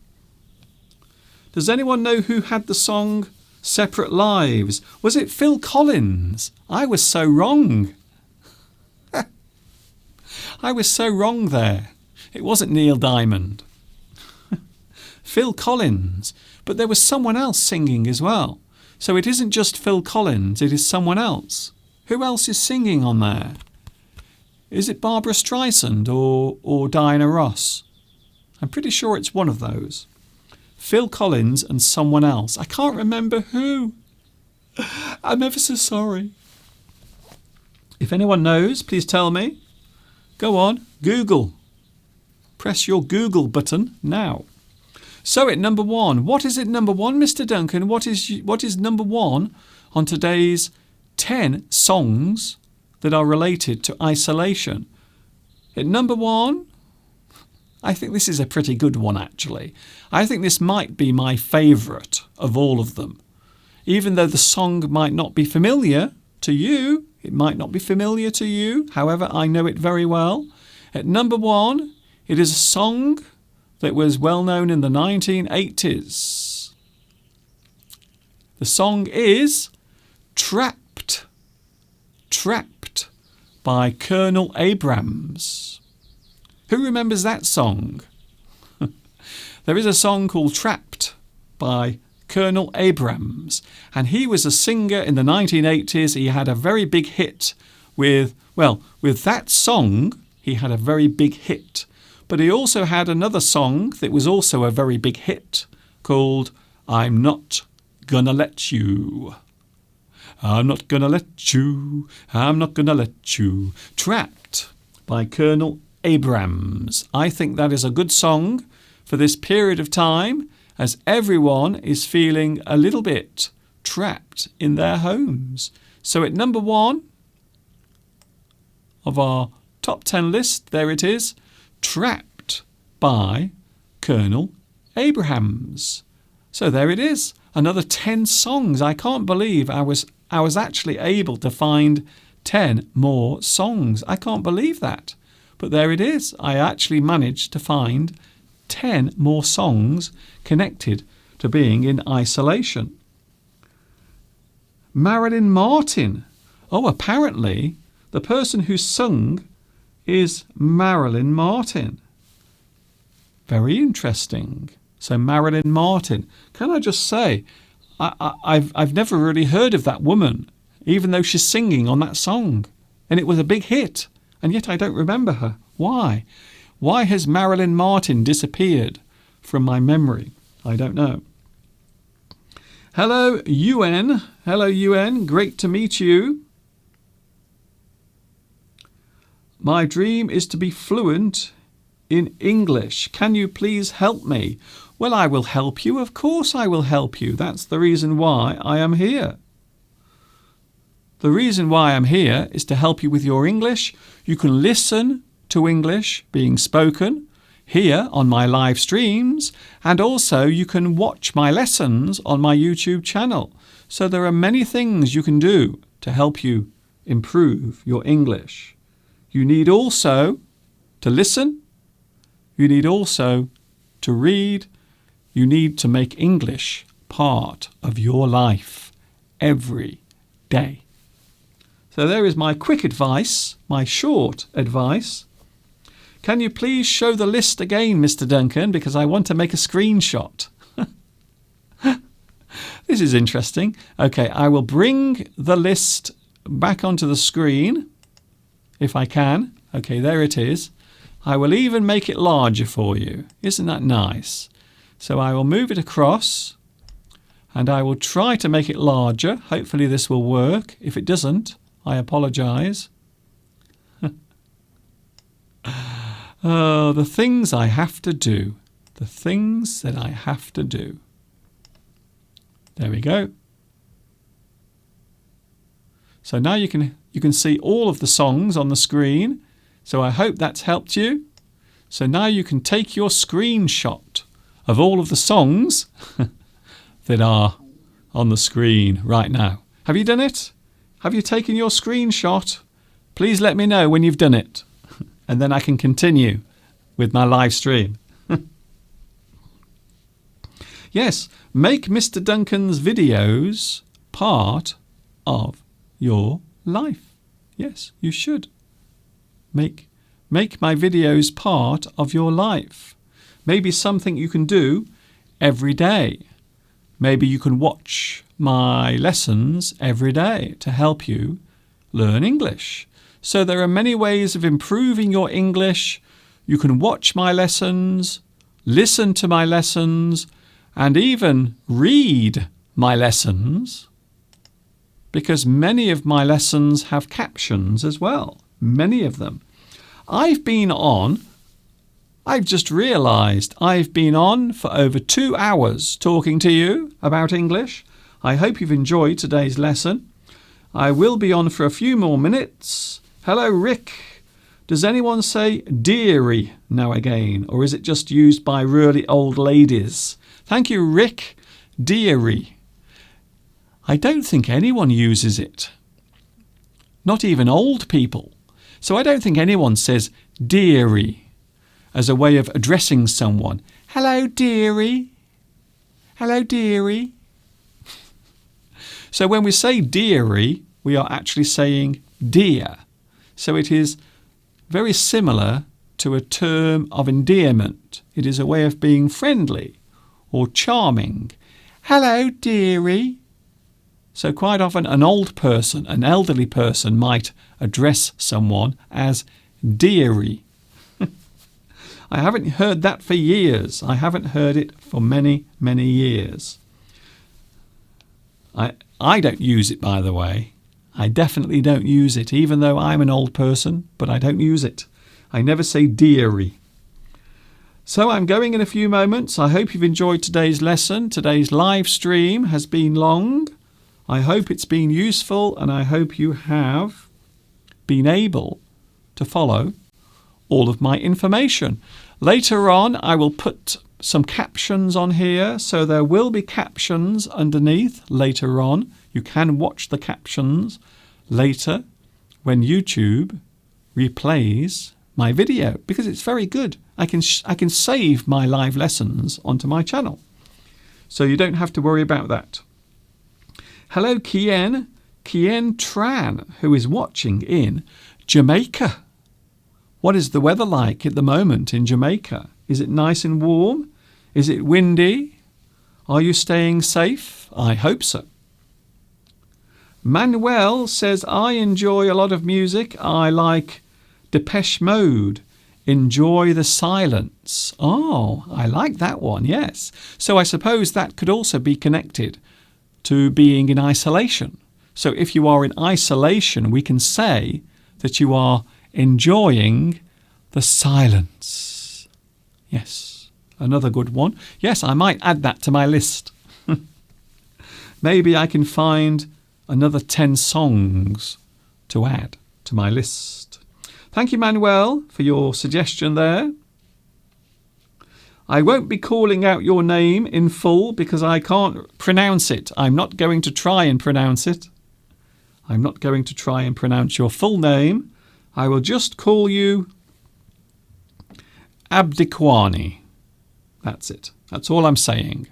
Does anyone know who had the song Separate Lives? Was it Phil Collins? I was so wrong. I was so wrong there. It wasn't Neil Diamond. Phil Collins. But there was someone else singing as well. So it isn't just Phil Collins, it is someone else. Who else is singing on there? Is it Barbara Streisand or Diana Ross? I'm pretty sure it's one of those. Phil Collins and someone else. I can't remember who. I'm ever so sorry. If anyone knows, please tell me. Go on, Google. Press your Google button now. So at number 1, what is it number 1, Mr. Duncan? What is number 1 on today's 10 songs that are related to isolation? At number 1, I think this is a pretty good one actually. I think this might be my favourite. of all of them. Even though the song might not be familiar to you, it might not be familiar to you, however, I know it very well. At number 1, it is a song that was well known in the 1980s. The song is Trapped. Trapped by Colonel Abrams. Who remembers that song? There is a song called Trapped by Colonel Abrams, and he was a singer in the 1980s. He had a very big hit with that song. He had a very big hit, but he also had another song that was also a very big hit called I'm Not Gonna Let You. I'm not gonna let you, I'm not gonna let you. Trapped by Colonel Abrams. I think that is a good song for this period of time, as everyone is feeling a little bit trapped in their homes. So at number 1 of our top 10 list, there it is, Trapped by Colonel Abrams. So there it is, another 10 songs. I can't believe I was actually able to find 10 more songs. I can't believe that. But there it is. I actually managed to find 10 more songs connected to being in isolation. Marilyn Martin. Oh, apparently the person who sung is Marilyn Martin. Very interesting. So Marilyn Martin. Can I just say, I've never really heard of that woman, even though she's singing on that song. And it was a big hit. And yet I don't remember her. Why? Why has Marilyn Martin disappeared from my memory? I don't know. Hello, UN. Hello, UN. Great to meet you. My dream is to be fluent in English. Can you please help me? Well, I will help you. Of course I will help you. That's the reason why I am here. The reason why I'm here is to help you with your English. You can listen to English being spoken here on my live streams, and also you can watch my lessons on my YouTube channel. So there are many things you can do to help you improve your English. You need also to listen. You need also to read. You need to make English part of your life every day. So there is my quick advice, my short advice. Can you please show the list again, Mr. Duncan, because I want to make a screenshot. This is interesting. Okay, I will bring the list back onto the screen, if I can. Okay, there it is. I will even make it larger for you. Isn't that nice? So I will move it across, and I will try to make it larger. Hopefully this will work. If it doesn't, I apologise. Oh, the things I have to do. The things that I have to do. There we go. So now you can see all of the songs on the screen. So I hope that's helped you. So now you can take your screenshot of all of the songs that are on the screen right now. Have you done it? Have you taken your screenshot? Please let me know when you've done it. And then I can continue with my live stream. Yes, make Mr. Duncan's videos part of your life. Yes, you should. Make my videos part of your life. Maybe something you can do every day. Maybe you can watch my lessons every day to help you learn English. So there are many ways of improving your English. You can watch my lessons, listen to my lessons, and even read my lessons, because many of my lessons have captions as well. Many of them. I've just realised I've been on for over 2 hours talking to you about English. I hope you've enjoyed today's lesson. I will be on for a few more minutes. Hello, Rick. Does anyone say dearie now again, or is it just used by really old ladies? Thank you, Rick. dearie. I don't think anyone uses it. Not even old people. So I don't think anyone says dearie as a way of addressing someone. Hello, dearie. Hello, dearie. So when we say dearie, we are actually saying dear. So it is very similar to a term of endearment. It is a way of being friendly or charming. Hello, dearie. So quite often an old person, an elderly person might address someone as dearie. I haven't heard that for years. I haven't heard it for many, many years. I don't use it, by the way. I definitely don't use it, even though I'm an old person, but I don't use it. I never say dearie. So I'm going in a few moments. I hope you've enjoyed today's lesson. Today's live stream has been long. I hope it's been useful, and I hope you have been able to follow all of my information. Later on, I will put some captions on here, so there will be captions underneath later on. You can watch the captions later when YouTube replays my video, because it's very good. I can save my live lessons onto my channel, so you don't have to worry about that. Hello, Kien Tran, who is watching in Jamaica. What is the weather like at the moment in Jamaica? Is it nice and warm? Is it windy? Are you staying safe? I hope so. Manuel says, I enjoy a lot of music. I like Depeche Mode. Enjoy the silence. Oh, I like that one, yes. So I suppose that could also be connected to being in isolation. So if you are in isolation, we can say that you are enjoying the silence. Yes, another good one. Yes, I might add that to my list. Maybe I can find another 10 songs to add to my list. Thank you, Manuel, for your suggestion there. I won't be calling out your name in full because I can't pronounce it. I'm not going to try and pronounce it. I'm not going to try and pronounce your full name. I will just call you Abdikwani. That's it. That's all I'm saying.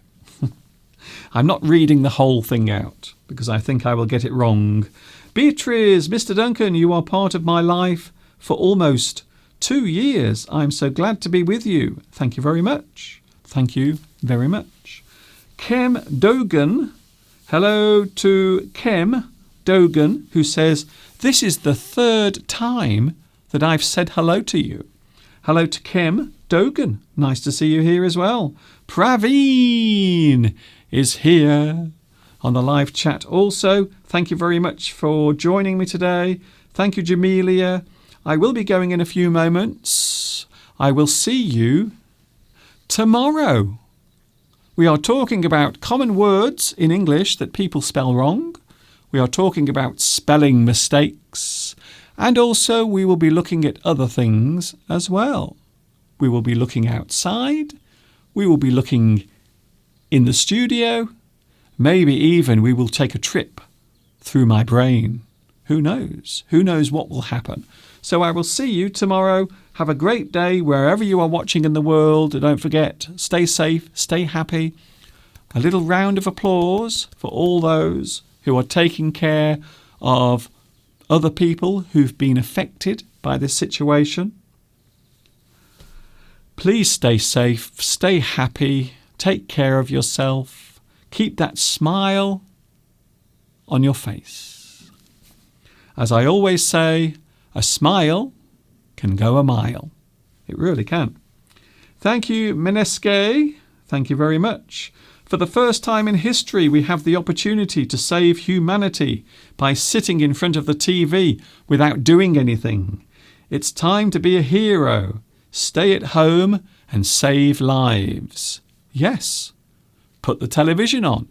I'm not reading the whole thing out because I think I will get it wrong. Beatrice, Mr. Duncan, you are part of my life for almost 2 years. I'm so glad to be with you. Thank you very much. Thank you very much. Kem Dogan. Hello to Kem Dogan, who says, this is the 3rd time that I've said hello to you. Hello to Kem Dogan. Nice to see you here as well. Praveen is here on the live chat also. Thank you very much for joining me today. Thank you, Jamelia. I will be going in a few moments. I will see you tomorrow. We are talking about common words in English that people spell wrong. We are talking about spelling mistakes. And also we will be looking at other things as well. We will be looking outside. We will be looking in the studio. Maybe even we will take a trip through my brain. Who knows? Who knows what will happen? So I will see you tomorrow. Have a great day wherever you are watching in the world. And don't forget, stay safe, stay happy. A little round of applause for all those who are taking care of other people who've been affected by this situation. Please stay safe, stay happy, take care of yourself. Keep that smile on your face. As I always say, a smile can go a mile. It really can. Thank you, Meneske. Thank you very much. For the first time in history, we have the opportunity to save humanity by sitting in front of the TV without doing anything. It's time to be a hero. Stay at home and save lives. Yes, put the television on.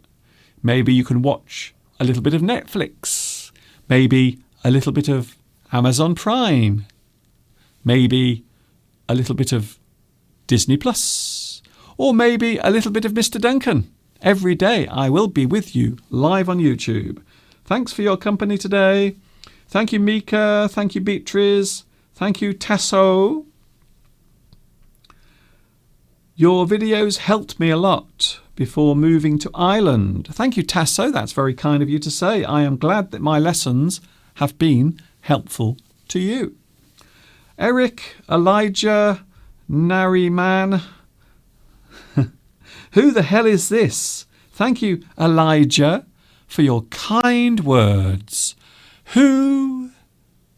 Maybe you can watch a little bit of Netflix. Maybe a little bit of Amazon Prime. Maybe a little bit of Disney Plus. Or maybe a little bit of Mr. Duncan every day I will be with you live on YouTube. Thanks for your company today. Thank you, Mika. Thank you, Beatrice. Thank you, Tasso. Your videos helped me a lot before moving to Ireland. Thank you, Tasso. That's very kind of you to say. I am glad that my lessons have been helpful to you. Eric, Elijah, Nariman. Who the hell is this? Thank you, Elijah, for your kind words. Who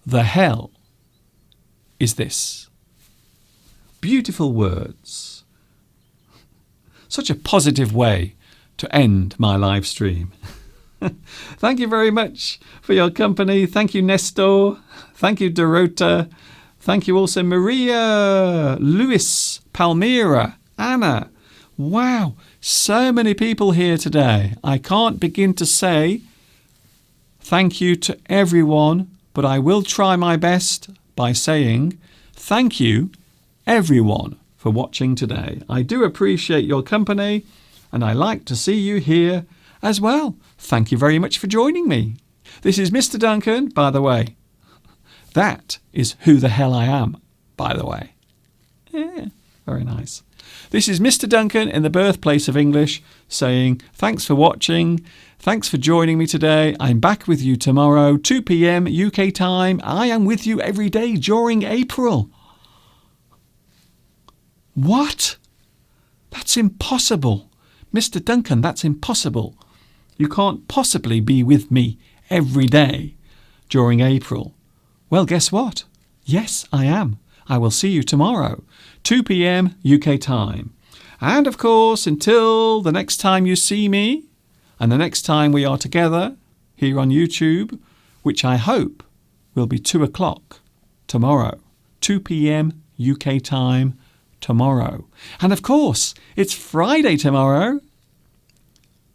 the hell is this? Beautiful words. Such a positive way to end my live stream. Thank you very much for your company. Thank you, Nestor. Thank you, Dorota. Thank you also, Maria, Luis, Palmyra, Anna. Wow, so many people here today. I can't begin to say thank you to everyone, but I will try my best by saying thank you, everyone, for watching today. I do appreciate your company, and I like to see you here as well. Thank you very much for joining me. This is Mr. Duncan, by the way. That is who the hell I am, by the way. Yeah, very nice. This is Mr. Duncan in the birthplace of English saying thanks for watching. Thanks for joining me today. I'm back with you tomorrow, 2 p.m. UK time. I am with you every day during April. What? That's impossible. Mr. Duncan, that's impossible. You can't possibly be with me every day during April. Well, guess what? Yes, I am. I will see you tomorrow, 2 p.m. UK time. And of course, until the next time you see me and the next time we are together here on YouTube, which I hope will be 2 o'clock tomorrow, 2 p.m. UK time tomorrow. And of course, it's Friday tomorrow.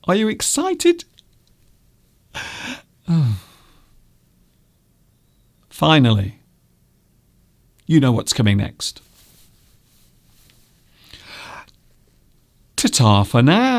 Are you excited? Finally, you know what's coming next. Ta-ta for now.